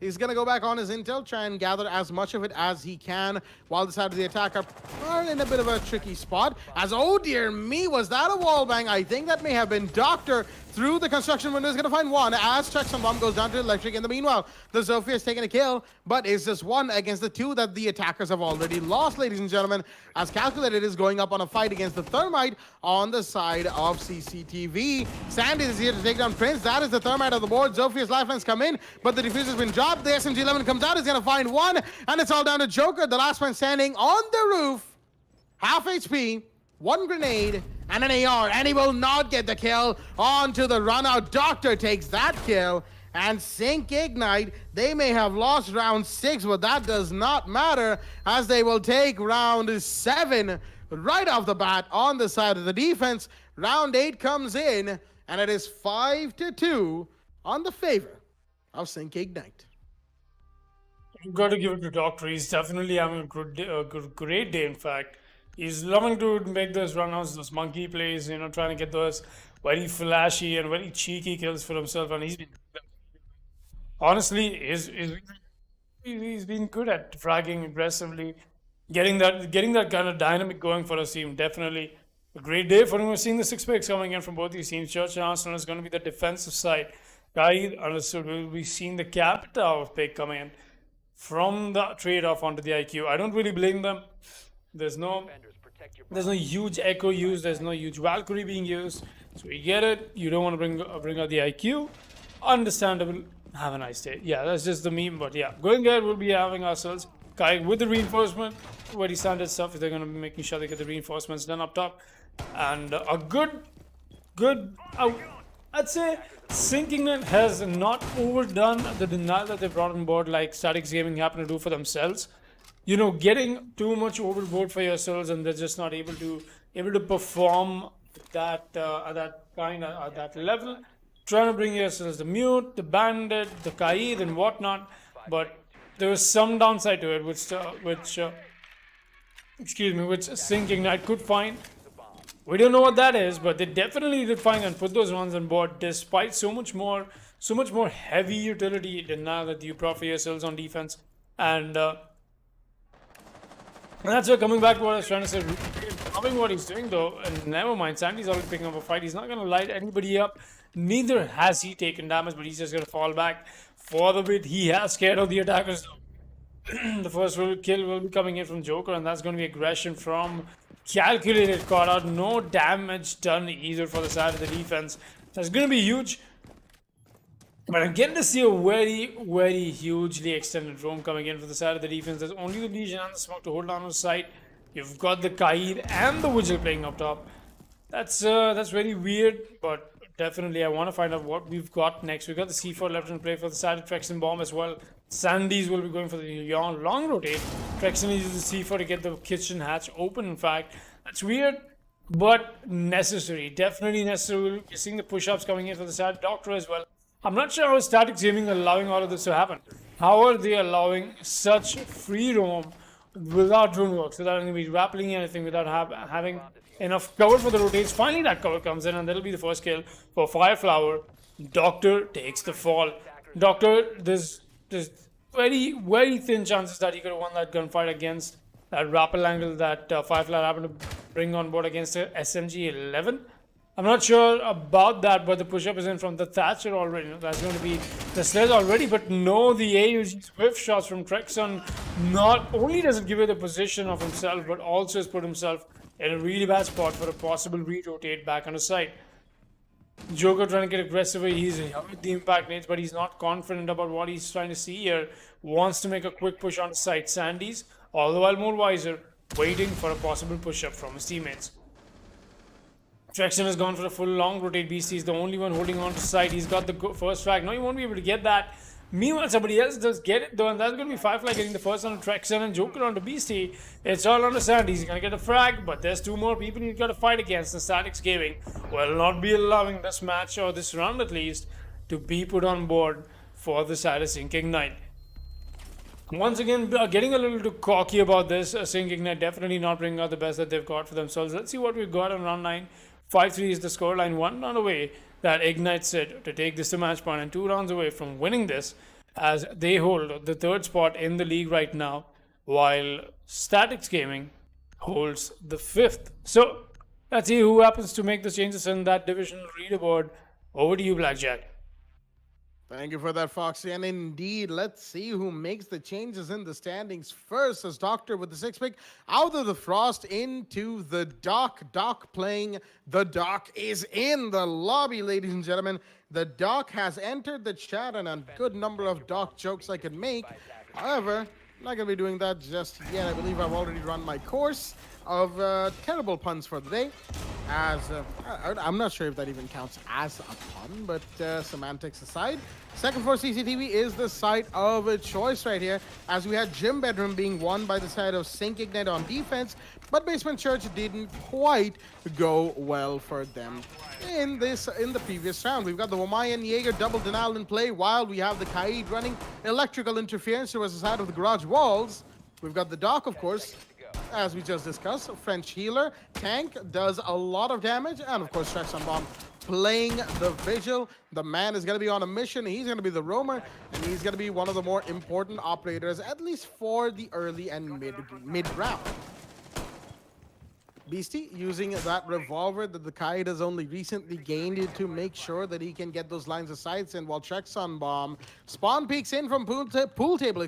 He's going to go back on his intel, try and gather as much of it as he can, while the side of the attack are in a bit of a tricky spot. As, oh dear me, was that a wall bang? I think that may have been Doctor through the construction window is going to find one as Chuckson bomb goes down to electric. In the meanwhile, the Zofia has taken a kill, but it's just one against the two that the attackers have already lost, ladies and gentlemen, as Calculated is going up on a fight against the Thermite on the side of CCTV. Sandy is here to take down Prince. That is the Thermite of the board. Zofia's lifelines come in, but the diffuse has been dropped. The SMG-11 comes out, is going to find one, and it's all down to Joker, the last man standing on the roof. Half HP, one grenade, and an AR, and he will not get the kill. Onto the run out. Doctor takes that kill, and Sync Ignite, they may have lost round 6, but that does not matter, as they will take round 7 right off the bat on the side of the defense. Round 8 comes in, and it is 5-2 on the favor of Sync Ignite. You've got to give it to Doctor. He's definitely having a great day, in fact. He's loving to make those runouts, those monkey plays, you know, trying to get those very flashy and very cheeky kills for himself. And he's been, honestly, he's been good at fragging aggressively, getting that kind of dynamic going for his team. Definitely a great day for him. We're seeing the 6 picks coming in from both these teams. Church and Arsenal is going to be the defensive side. Guy understood. We'll be seeing the Capital pick coming in from the trade-off onto the IQ. I don't really blame them. There's no huge echo used. There's no huge Valkyrie being used. So we get it. You don't want to bring out the IQ. Understandable. Have a nice day. Yeah, that's just the meme. But yeah, going ahead, we'll be having ourselves Kai with the reinforcement. Very standard stuff. They're going to be making sure they get the reinforcements done up top. And a good. I'd say Sinking It has not overdone the denial that they brought on board like Statics Gaming happen to do for themselves. You know, getting too much overboard for yourselves, and they're just not able to perform that at that level. Trying to bring yourselves the Mute, the Bandit, the Kaid, and whatnot, but there was some downside to it, which Sync Ignite could find. We don't know what that is, but they definitely did find and put those ones on board, despite so much more heavy utility denial that you brought for yourselves on defense, and. That's why, coming back to what I was trying to say, loving what he's doing though, and never mind, Sandy's already picking up a fight. He's not going to light anybody up. Neither has he taken damage, but he's just going to fall back for the bit. He has scared of the attackers though. The first kill will be coming in from Joker, and that's going to be aggression from Calculated. Caught out, no damage done either for the side of the defense. That's going to be huge. But I'm getting to see a very, very hugely extended roam coming in for the side of the defense. There's only the Legion and the Smoke to hold on the side. You've got the Kaid and the Vigil playing up top. That's very weird, but definitely I want to find out what we've got next. We've got the C4 left in play for the side of Trexen Bomb as well. Sandy's will be going for the long rotate. Trexen uses the C4 to get the kitchen hatch open, in fact. That's weird, but necessary. Definitely necessary. You're seeing the push-ups coming in for the side of Doctor as well. I'm not sure how Statics Gaming are allowing all of this to happen. How are they allowing such free roam without drone works, without anybody rappelling anything, without having enough cover for the rotates? Finally, that cover comes in, and that'll be the first kill for Fireflower. Doctor takes the fall. Doctor, there's very, very thin chances that he could have won that gunfight against that rappel angle that Fireflower happened to bring on board against the SMG-11. I'm not sure about that, but the push-up is in from the Thatcher already. That's going to be the Sledge already, but no, the AUG swift shots from Trexon. Not only does it give you the position of himself, but also has put himself in a really bad spot for a possible re-rotate back on his side. Joker trying to get aggressive. He's with the impact nades, but he's not confident about what he's trying to see here. Wants to make a quick push on the side. Sandy's, all the while more wiser, waiting for a possible push-up from his teammates. Trexon has gone for a full long rotate beast. He's the only one holding on to side. He's got the first frag. No, he won't be able to get that. Meanwhile, somebody else does get it though, and that's going to be Firefly getting the first on Trexon and Joker onto Beastie. It's all on the sand. He's going to get a frag, but there's two more people he's got to fight against. The Statics Gaming will not be allowing this match, or this round at least, to be put on board for the side of Sync Ignite. Once again, getting a little too cocky about this. Sync Ignite definitely not bringing out the best that they've got for themselves. Let's see what we've got on round 9. 5-3 is the scoreline, 1 round away that Ignite said to take this to match point, and 2 rounds away from winning this, as they hold the 3rd spot in the league right now, while Statics Gaming holds the 5th. So let's see who happens to make the changes in that divisional leaderboard. Over to you, Blackjack. Thank you for that, Foxy. And indeed, let's see who makes the changes in the standings first. As Doctor with the 6th pick, out of the Frost into the Doc. Doc playing. The Doc is in the lobby, ladies and gentlemen. The Doc has entered the chat, and a good number of Doc jokes I can make. However, I'm not going to be doing that just yet. I believe I've already run my course of terrible puns for the day. As I'm not sure if that even counts as a pun, but semantics aside, second floor CCTV is the site of a choice right here, as we had Gym Bedroom being won by the side of Sync Ignite on defense, but Basement Church didn't quite go well for them in the previous round. We've got the Womayan Jaeger double denial in play, while we have the Kaid running electrical interference towards the side of the garage walls. We've got the Doc, of course, as we just discussed. French healer, tank, does a lot of damage, and of course Traxxon Bomb playing the vigil. The man is going to be on a mission. He's going to be the roamer, and he's going to be one of the more important operators, at least for the early and mid round. Beastie using that revolver that the Kaid has only recently gained to make sure that he can get those lines of sights. And while Traxxon Bomb spawn peeks in from pool table,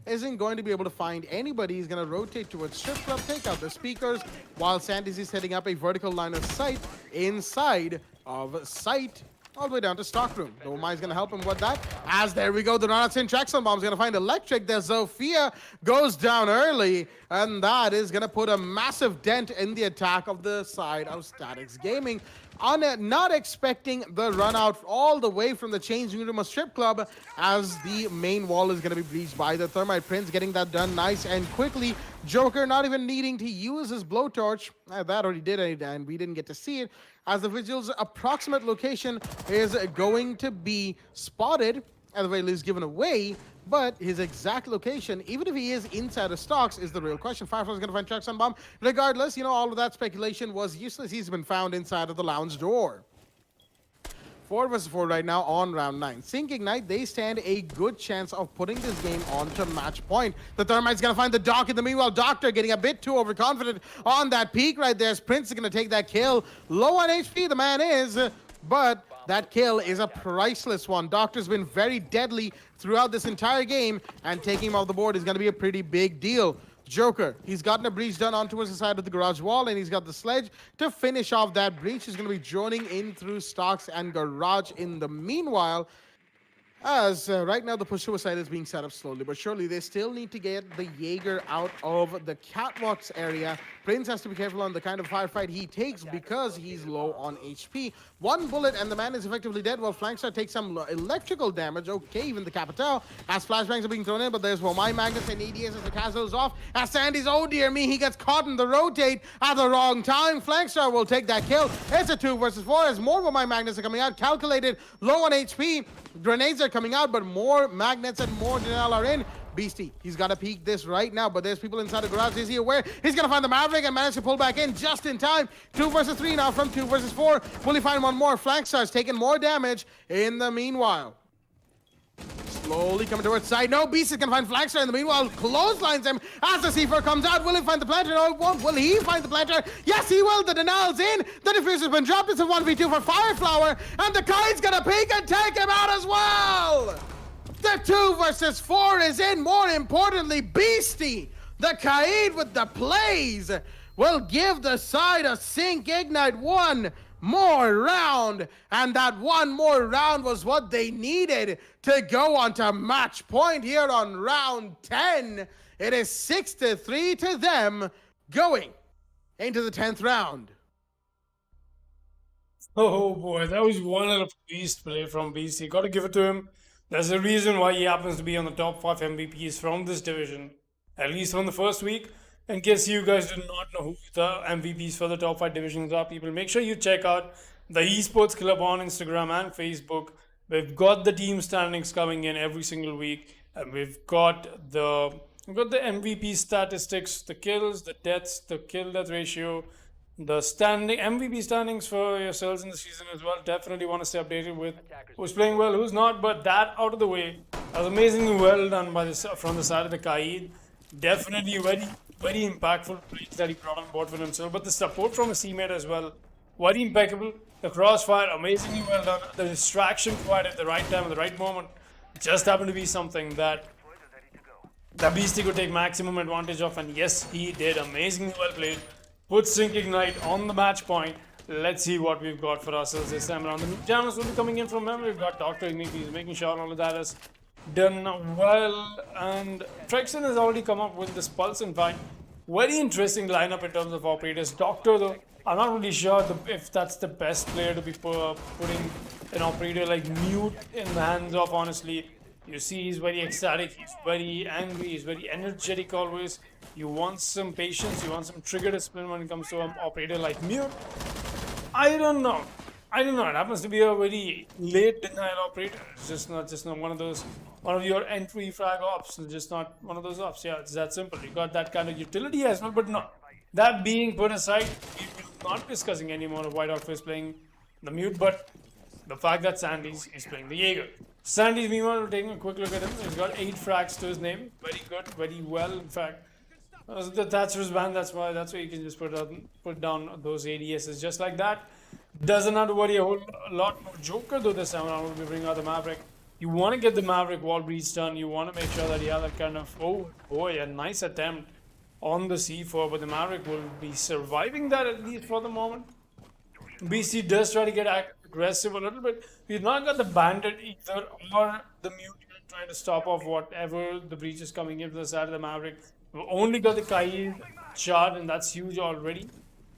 isn't going to be able to find anybody. He's going to rotate towards Strip Club, take out the speakers, while Sandys is setting up a vertical line of sight inside of sight, all the way down to stockroom. Domai is going to help him with that. As there we go, the Ronald's in. Traxxon Bomb is going to find electric. The Zofia goes down early, and that is going to put a massive dent in the attack of the side of Statics Gaming. Not expecting the run out all the way from the changing room of Strip Club, as the main wall is going to be breached by the Thermite Prince, getting that done nice and quickly. Joker not even needing to use his blowtorch. That already did it, and we didn't get to see it, as the Vigil's approximate location is going to be spotted, at the very least given away, but his exact location, even if he is inside of stocks, is the real question. Firefly is going to find Traxxon Bomb. Regardless, you know, all of that speculation was useless. He's been found inside of the lounge door. 4 versus 4 right now on round 9. Sync Ignite, they stand a good chance of putting this game on to match point. The Thermite's going to find the Doc in the meanwhile. Doctor getting a bit too overconfident on that peak right there. Prince is going to take that kill. Low on HP, the man is, but that kill is a priceless one. Doctor's been very deadly throughout this entire game, and taking him off the board is going to be a pretty big deal. Joker, he's gotten a breach done on towards the side of the garage wall, and he's got the sledge to finish off that breach. He's going to be joining in through stocks and garage in the meanwhile, as right now the push suicide is being set up slowly but surely. They still need to get the Jaeger out of the catwalks area. Prince has to be careful on the kind of firefight he takes, because he's low on HP. One bullet and the man is effectively dead, while Flankstar takes some electrical damage. Okay, even the Capital, as flashbangs are being thrown in, but there's Womai Magnus and EDS as the cast those off. As Sandy's, oh dear me, he gets caught in the rotate at the wrong time. Flankstar will take that kill. It's a 2 versus 4 as more Womai Magnus are coming out. Calculated, low on HP. Grenades are coming out, but more magnets and more denial are in. Beastie, he's got to peek this right now, but there's people inside the garage. Is he aware? He's going to find the Maverick and manage to pull back in just in time. 2 versus 3 now from 2 versus 4. Will he find one more? Flankstar's taking more damage in the meanwhile. Slowly coming towards side. No, Beast is going to find Flagstar in the meanwhile. Clotheslines him as the C4 comes out. Will he find the planter? No, it won't. Will he find the planter? Yes, he will. The denial's in. The diffuser's been dropped. It's a 1v2 for Fireflower. And the Kaid's going to peek and take him out as well. The 2 versus 4 is in. More importantly, Beastie, the Kaid with the plays, will give the side a Sync Ignite one more round, and that one more round was what they needed to go on to match point here on round 10. It is 6-3 to them, going into the 10th round. Oh boy, that was one of the beast play from BC. Got to give it to him. There's a reason why he happens to be on the top 5 MVPs from this division, at least from the first week. In case you guys did not know who the MVPs for the top 5 divisions are, people, make sure you check out the Esports Club on Instagram and Facebook. We've got the team standings coming in every single week, and we've got the MVP statistics, the kills, the deaths, the kill-death ratio, the MVP standings for yourselves in the season as well. Definitely want to stay updated with who's playing well, who's not. But that out of the way, that was amazingly well done by from the side of the Kaid. Definitely very impactful plays that he brought on board for himself. But the support from his teammate as well, very impeccable. The crossfire, amazingly well done. The distraction provided at the right time, at the right moment, just happened to be something that the Beastie could take maximum advantage of, and yes, he did. Amazingly well played. Put Sync Ignite on the match point. Let's see what we've got for ourselves this time around. The jammers will be coming in from memory. We've got Dr. Ignite. He's making sure all of that is done well. And Trexen has already come up with this Pulse invite. Very interesting lineup in terms of operators. Doctor, though, I'm not really sure if that's the best player to be putting an operator like Mute in the hands of, honestly. You see, he's very ecstatic, he's very angry, he's very energetic always. You want some patience, you want some trigger discipline when it comes to an operator like Mute. I don't know. I don't know. It happens to be a very late denial operator. It's just not one of your entry frag ops. It's just not one of those ops. Yeah, it's that simple. You got that kind of utility as well, but no. That being put aside, we will not be discussing any more of White Outfits playing the Mute, but the fact that Sandy's is playing the Jaeger. Sandy's, meanwhile, taking a quick look at him. He's got 8 frags to his name. Very good, very well, in fact. The Thatcher's band, that's why you can just put down those ADSs just like that. Doesn't have to worry a whole lot more. Joker, though, this time around will be bringing out the Maverick. You want to get the Maverick wall breach done. You want to make sure that you have that kind of, oh boy, a nice attempt on the C4, but the Maverick will be surviving that at least for the moment. BC does try to get aggressive a little bit. We've not got the Bandit either or the Mute trying to stop off whatever the breach is coming in from the side of the Maverick. We've only got the Kaid shot, and that's huge already.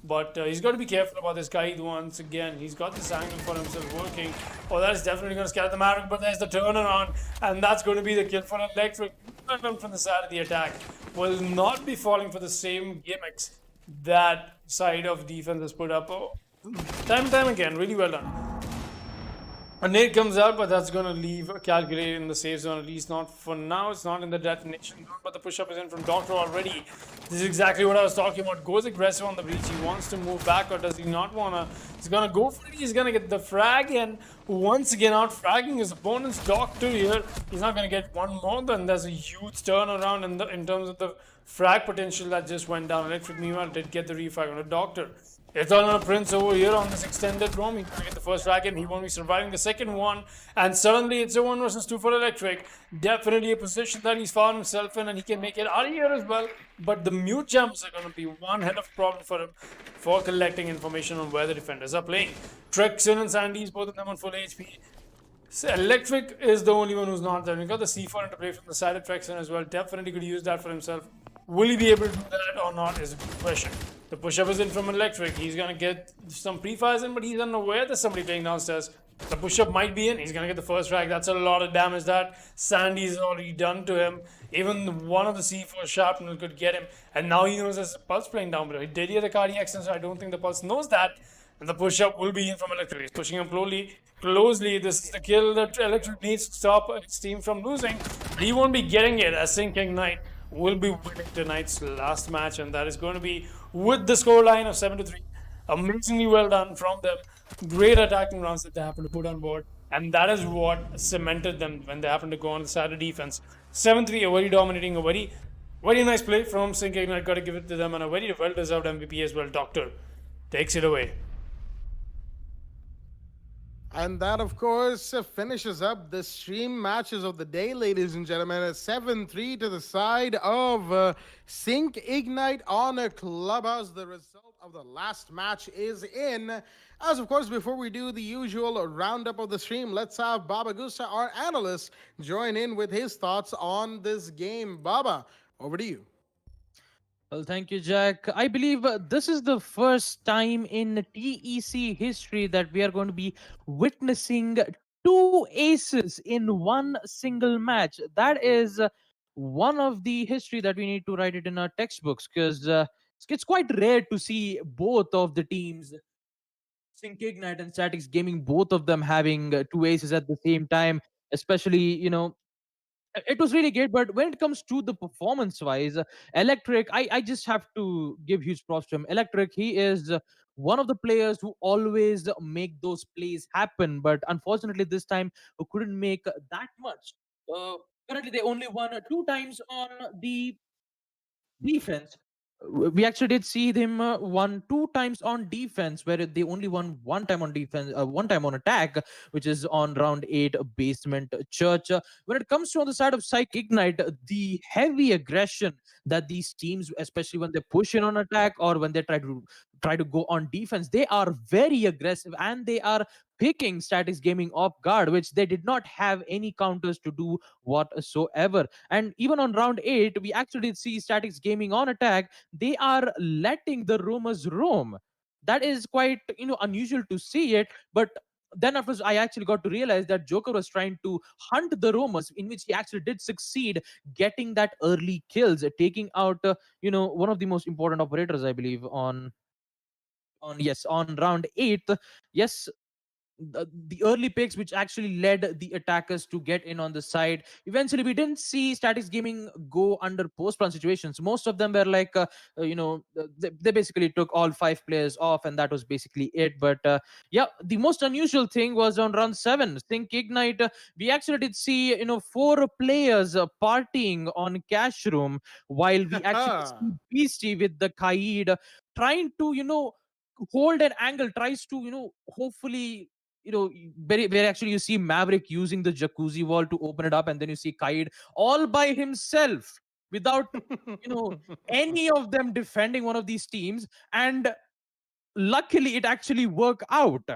But he's got to be careful about this Kaid once again. He's got this angle for himself working. Oh, that is definitely going to scare the Maverick, but there's the turnaround, and that's going to be the kill for Electric. From the side of the attack will not be falling for the same gimmicks that side of defense has put up. Oh, time and time again, really well done. A nade comes out, but that's going to leave calculated in the safe zone, at least not for now. It's not in the detonation zone, but the push-up is in from Doctor already. This is exactly what I was talking about. Goes aggressive on the breach. He wants to move back, or does he not want to? He's going to go for it. He's going to get the frag, and once again out fragging his opponent's Doctor here. He's not going to get one more. Then there's a huge turnaround in terms of the frag potential that just went down. Electric, meanwhile, did get the refrag on the Doctor. It's all on a Prince over here on this extended roam. He's going to get the first frag and he won't be surviving the second one. And suddenly it's a 1 versus 2 for Electric. Definitely a position that he's found himself in, and he can make it out of here as well. But the Mute jumps are going to be one hell of a problem for him for collecting information on where the defenders are playing. Trexen and Sandy's, both of them on full HP. So Electric is the only one who's not there. We got the C4 into play from the side of Trexen as well. Definitely could use that for himself. Will he be able to do that or not is a good question. The push-up is in from Electric. He's going to get some pre-fires in, but he's unaware there's somebody playing downstairs. The push-up might be in. He's going to get the first frag. That's a lot of damage that Sandy's already done to him. Even one of the C4 sharpnel could get him. And now he knows there's a Pulse playing down below. He did hear the cardiac sensor. I don't think the Pulse knows that. And the push-up will be in from Electric. He's pushing him closely. This is the kill that Electric needs to stop his team from losing. He won't be getting it as Sync Ignite will be winning tonight's last match, and that is going to be with the scoreline of 7-3. Amazingly well done from them. Great attacking rounds that they happen to put on board, and that is what cemented them when they happen to go on the side of defense. 7-3, a very dominating, a very nice play from Sync Ignite. Got to give it to them, and a very well-deserved MVP as well. Doctor takes it away. And that, of course, finishes up the stream matches of the day, ladies and gentlemen. A 7-3 to the side of Sync Ignite on a Clubhouse. The result of the last match is in. As, of course, before we do the usual roundup of the stream, let's have Baba Gusta, our analyst, join in with his thoughts on this game. Baba, over to you. Well, thank you, Jack. I believe this is the first time in TEC history that we are going to be witnessing 2 aces in one single match. That is one of the history that we need to write it in our textbooks, because it's quite rare to see both of the teams, Sync Ignite and Statics Gaming, both of them having 2 aces at the same time, especially, it was really great. But when it comes to the performance wise, Electric, I just have to give huge props to him. Electric, he is one of the players who always make those plays happen, but unfortunately this time who couldn't make that much. Currently they only won 2 times on the defense, We actually did see them won 2 times on defense, where they only won 1 time on defense, 1 time on attack, which is on round 8 basement church. When it comes to on the side of Psych Ignite, the heavy aggression that these teams, especially when they push in on attack or when they try to go on defense, they are very aggressive and they are picking Statics Gaming off guard, which they did not have any counters to do whatsoever. And even on round 8, we actually did see Statics Gaming on attack. They are letting the rumors roam. That is quite unusual to see it, but then afterwards I actually got to realize that Joker was trying to hunt the rumors, in which he actually did succeed getting that early kills, taking out one of the most important operators, I believe, on round 8. Yes, the early picks which actually led the attackers to get in on the side. Eventually we didn't see Statics Gaming go under post plan situations. Most of them were like they basically took all 5 players off, and that was basically it. But yeah, the most unusual thing was on round 7 Think Ignite. We actually did see 4 players partying on Cash Room, while we actually see Beastie with the Kaid trying to hold an angle, tries to hopefully where actually you see Maverick using the jacuzzi wall to open it up, and then you see Kaid all by himself without any of them defending one of these teams. And luckily it actually worked out.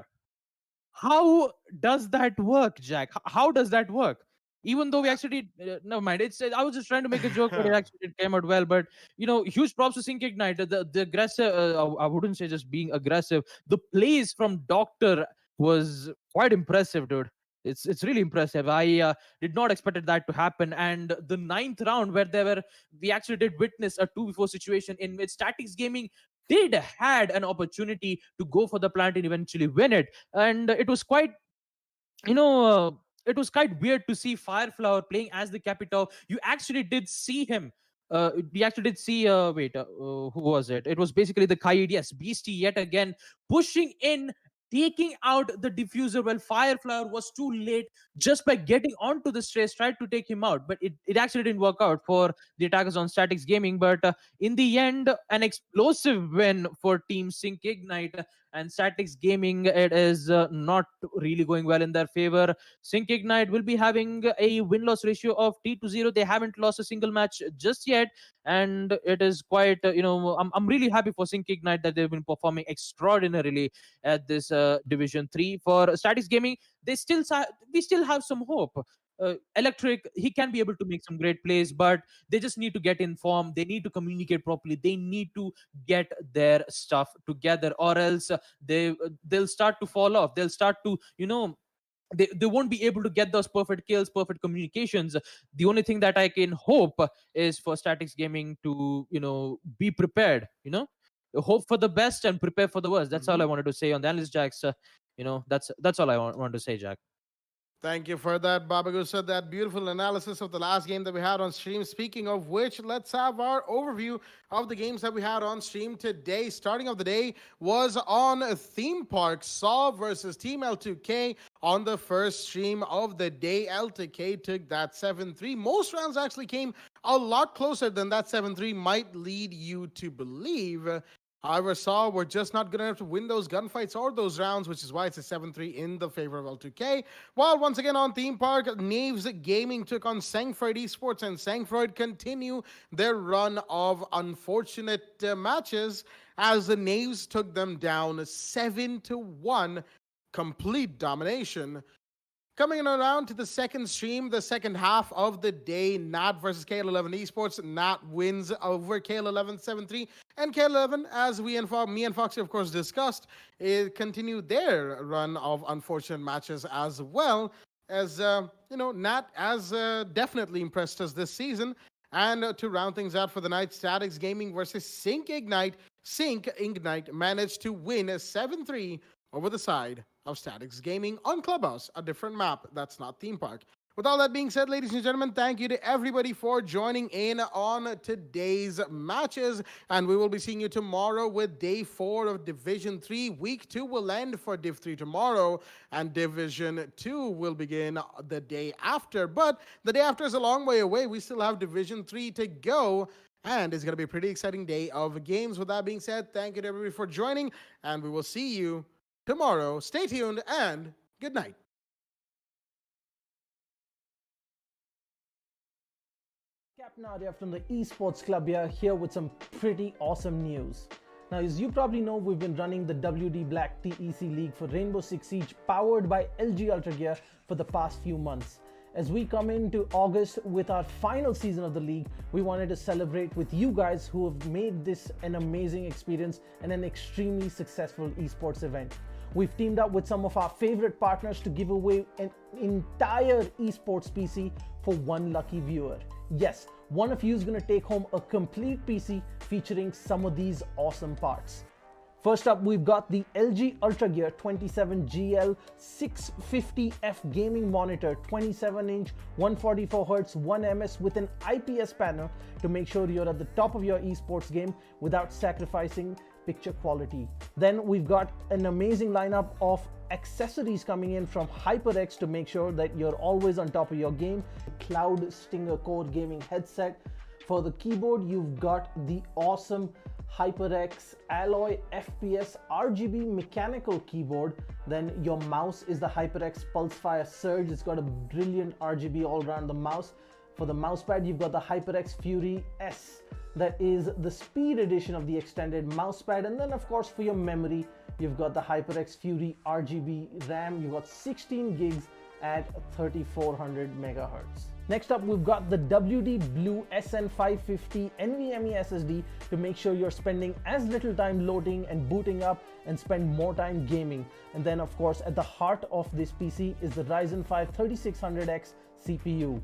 How does that work, Jack? How does that work? Even though we actually never mind. It's I was just trying to make a joke, but it actually it came out well. But huge props to Sync Ignite. The aggressive. I wouldn't say just being aggressive. The plays from Doctor was quite impressive, dude. It's really impressive. I did not expected that to happen. And the 9th round, where we actually did witness a 2v4 situation in which Statics Gaming did had an opportunity to go for the plant and eventually win it. And it was quite you know it was quite weird to see Fireflower playing as the Capitao. You actually did see him. We actually did see who was it? It was basically the Kaid, yes, Beastie yet again pushing in, taking out the diffuser. Well, Fireflower was too late, just by getting onto the stress, tried to take him out, but it actually didn't work out for the attackers on Statics Gaming. But in the end, an explosive win for Team Sync Ignite. And Statics Gaming, it is not really going well in their favor. Sync Ignite will be having a win-loss ratio of T-0. They haven't lost a single match just yet, and it is quite I'm really happy for Sync Ignite that they've been performing extraordinarily at this Division 3. For Statics Gaming, we still have some hope. Electric, he can be able to make some great plays, but they just need to get in form. They need to communicate properly. They need to get their stuff together, or else they'll start to fall off. They'll start to they won't be able to get those perfect kills, perfect communications. The only thing that I can hope is for Statics Gaming to be prepared. Hope for the best and prepare for the worst. That's all I wanted to say on the analyst, Jacks. That's all I want to say, Jack. Thank you for that, Babagusa. That beautiful analysis of the last game that we had on stream. Speaking of which, let's have our overview of the games that we had on stream today. Starting of the day was on Theme Park, Saw versus Team L2K on the first stream of the day. L2K took that 7-3. Most rounds actually came a lot closer than that 7-3 might lead you to believe. However, Saw were just not good enough to win those gunfights or those rounds, which is why it's a 7-3 in the favor of L2K. While once again on Theme Park, Knaves Gaming took on Sangfreud Esports, and Sangfreud continue their run of unfortunate matches as the Knaves took them down 7-1, complete domination. Coming around to the second stream, the second half of the day, Nat versus KL11 Esports. Nat wins over KL11 7-3. And KL11, as me and Foxy, of course, discussed, continued their run of unfortunate matches as well. As, Nat has definitely impressed us this season. And to round things out for the night, Statics Gaming versus Sync Ignite. Sync Ignite managed to win 7-3 over the side of Statics Gaming on Clubhouse, a different map that's not Theme Park. With all that being said, ladies and gentlemen, thank you to everybody for joining in on today's matches. And we will be seeing you tomorrow with Day 4 of Division 3. Week 2 will end for Div 3 tomorrow, and Division 2 will begin the day after. But the day after is a long way away. We still have Division 3 to go. And it's going to be a pretty exciting day of games. With that being said, thank you to everybody for joining, and we will see you tomorrow. Stay tuned, and good night. Captain Arya from the Esports Club here with some pretty awesome news. Now, as you probably know, we've been running the WD Black TEC League for Rainbow Six Siege powered by LG Ultragear for the past few months. As we come into August with our final season of the league, we wanted to celebrate with you guys who have made this an amazing experience and an extremely successful esports event. We've teamed up with some of our favorite partners to give away an entire esports PC for one lucky viewer. Yes, one of you is going to take home a complete PC featuring some of these awesome parts. First up, we've got the LG Ultragear 27GL 650F gaming monitor, 27-inch, 144Hz, 1ms with an IPS panel to make sure you're at the top of your esports game without sacrificing picture quality. Then we've got an amazing lineup of accessories coming in from HYPERX to make sure that you're always on top of your game. Cloud Stinger Core gaming headset. For the keyboard, you've got the awesome HYPERX Alloy FPS RGB mechanical keyboard. Then your mouse is the HYPERX PULSEFIRE Surge. It's got a brilliant RGB all around the mouse. For the mousepad, you've got the HYPERX Fury S. That is the speed edition of the extended mousepad. And then of course for your memory, you've got the HYPERX Fury RGB RAM. You've got 16 gigs at 3400 megahertz. Next up, we've got the WD Blue SN550 NVMe SSD to make sure you're spending as little time loading and booting up and spend more time gaming. And then of course, at the heart of this PC is the Ryzen 5 3600X CPU.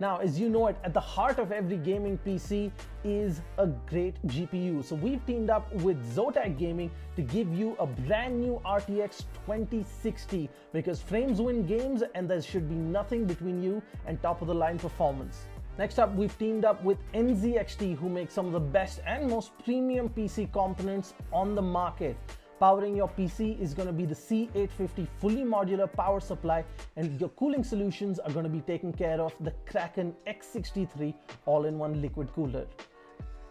Now, as you know it, at the heart of every gaming PC is a great GPU. So we've teamed up with Zotac Gaming to give you a brand new RTX 2060 because frames win games and there should be nothing between you and top of the line performance. Next up, we've teamed up with NZXT, who make some of the best and most premium PC components on the market. Powering your PC is going to be the C850 fully modular power supply, and your cooling solutions are going to be taken care of the KRAKEN X63 all-in-one liquid cooler.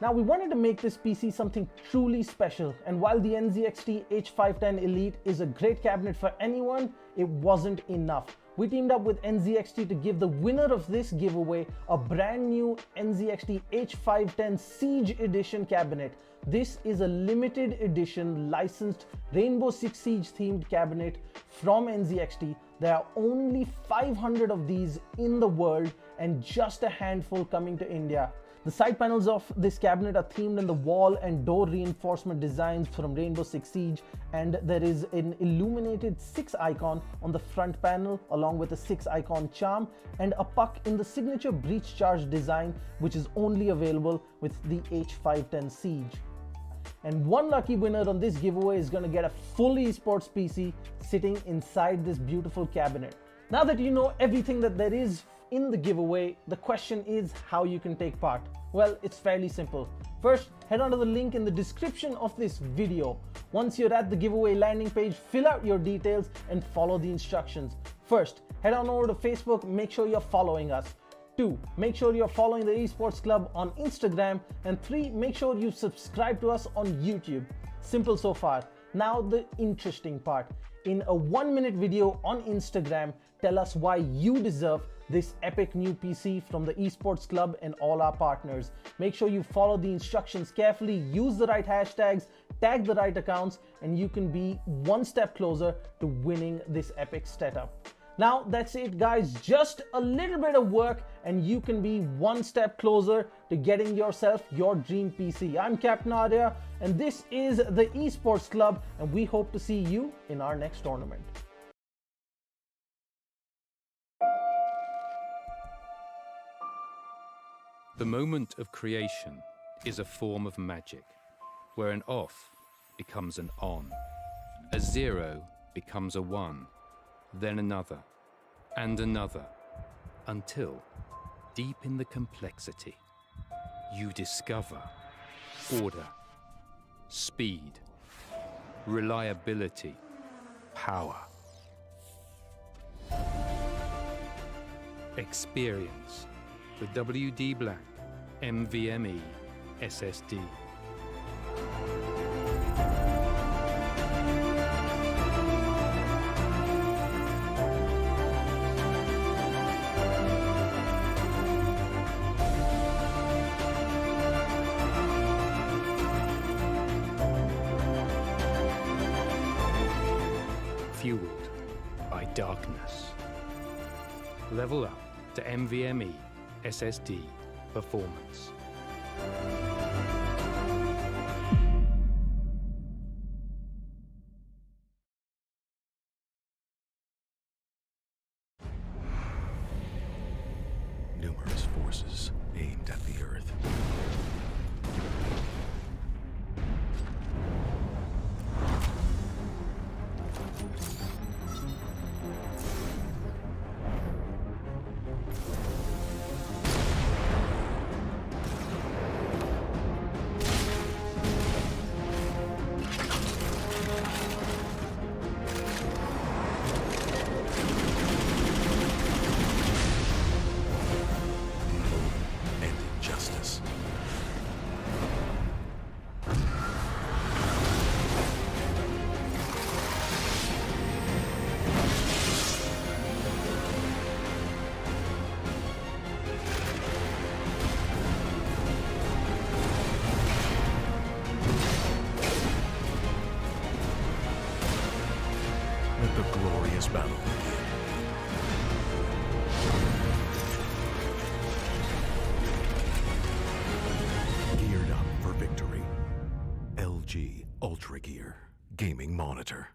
Now, we wanted to make this PC something truly special, and while the NZXT H510 Elite is a great cabinet for anyone, it wasn't enough. We teamed up with NZXT to give the winner of this giveaway a brand new NZXT H510 Siege Edition cabinet. This is a limited edition licensed Rainbow Six Siege themed cabinet from NZXT. There are only 500 of these in the world and just a handful coming to India. The side panels of this cabinet are themed in the wall and door reinforcement designs from Rainbow Six Siege, and there is an illuminated 6 icon on the front panel along with a 6 icon charm and a puck in the signature breach charge design, which is only available with the H510 Siege. And one lucky winner on this giveaway is going to get a full esports PC sitting inside this beautiful cabinet. Now that you know everything that there is in the giveaway, the question is how you can take part. Well, it's fairly simple. First, head on to the link in the description of this video. Once you're at the giveaway landing page, fill out your details and follow the instructions. First, head on over to Facebook, make sure you're following us. 2, make sure you're following the Esports Club on Instagram. And 3, make sure you subscribe to us on YouTube. Simple so far. Now the interesting part. In a 1-minute video on Instagram, tell us why you deserve this epic new PC from the Esports Club and all our partners. Make sure you follow the instructions carefully, use the right hashtags, tag the right accounts, and you can be one step closer to winning this epic setup. Now that's it guys, just a little bit of work and you can be one step closer to getting yourself your dream PC. I'm Captain Arya and this is the Esports Club, and we hope to see you in our next tournament. The moment of creation is a form of magic, where an off becomes an on, a 0 becomes a 1, then another, and another, until, deep in the complexity, you discover order, speed, reliability, power. Experience the WD Black NVMe SSD. Fueled by darkness. Level up to NVMe SSD performance. Numerous forces aimed at the Earth. And injustice. Let the glorious battle begin. Geared up for victory. LG Ultragear Gaming Monitor.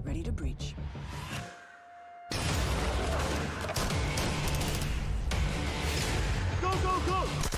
Ready to breach. Go, go, go!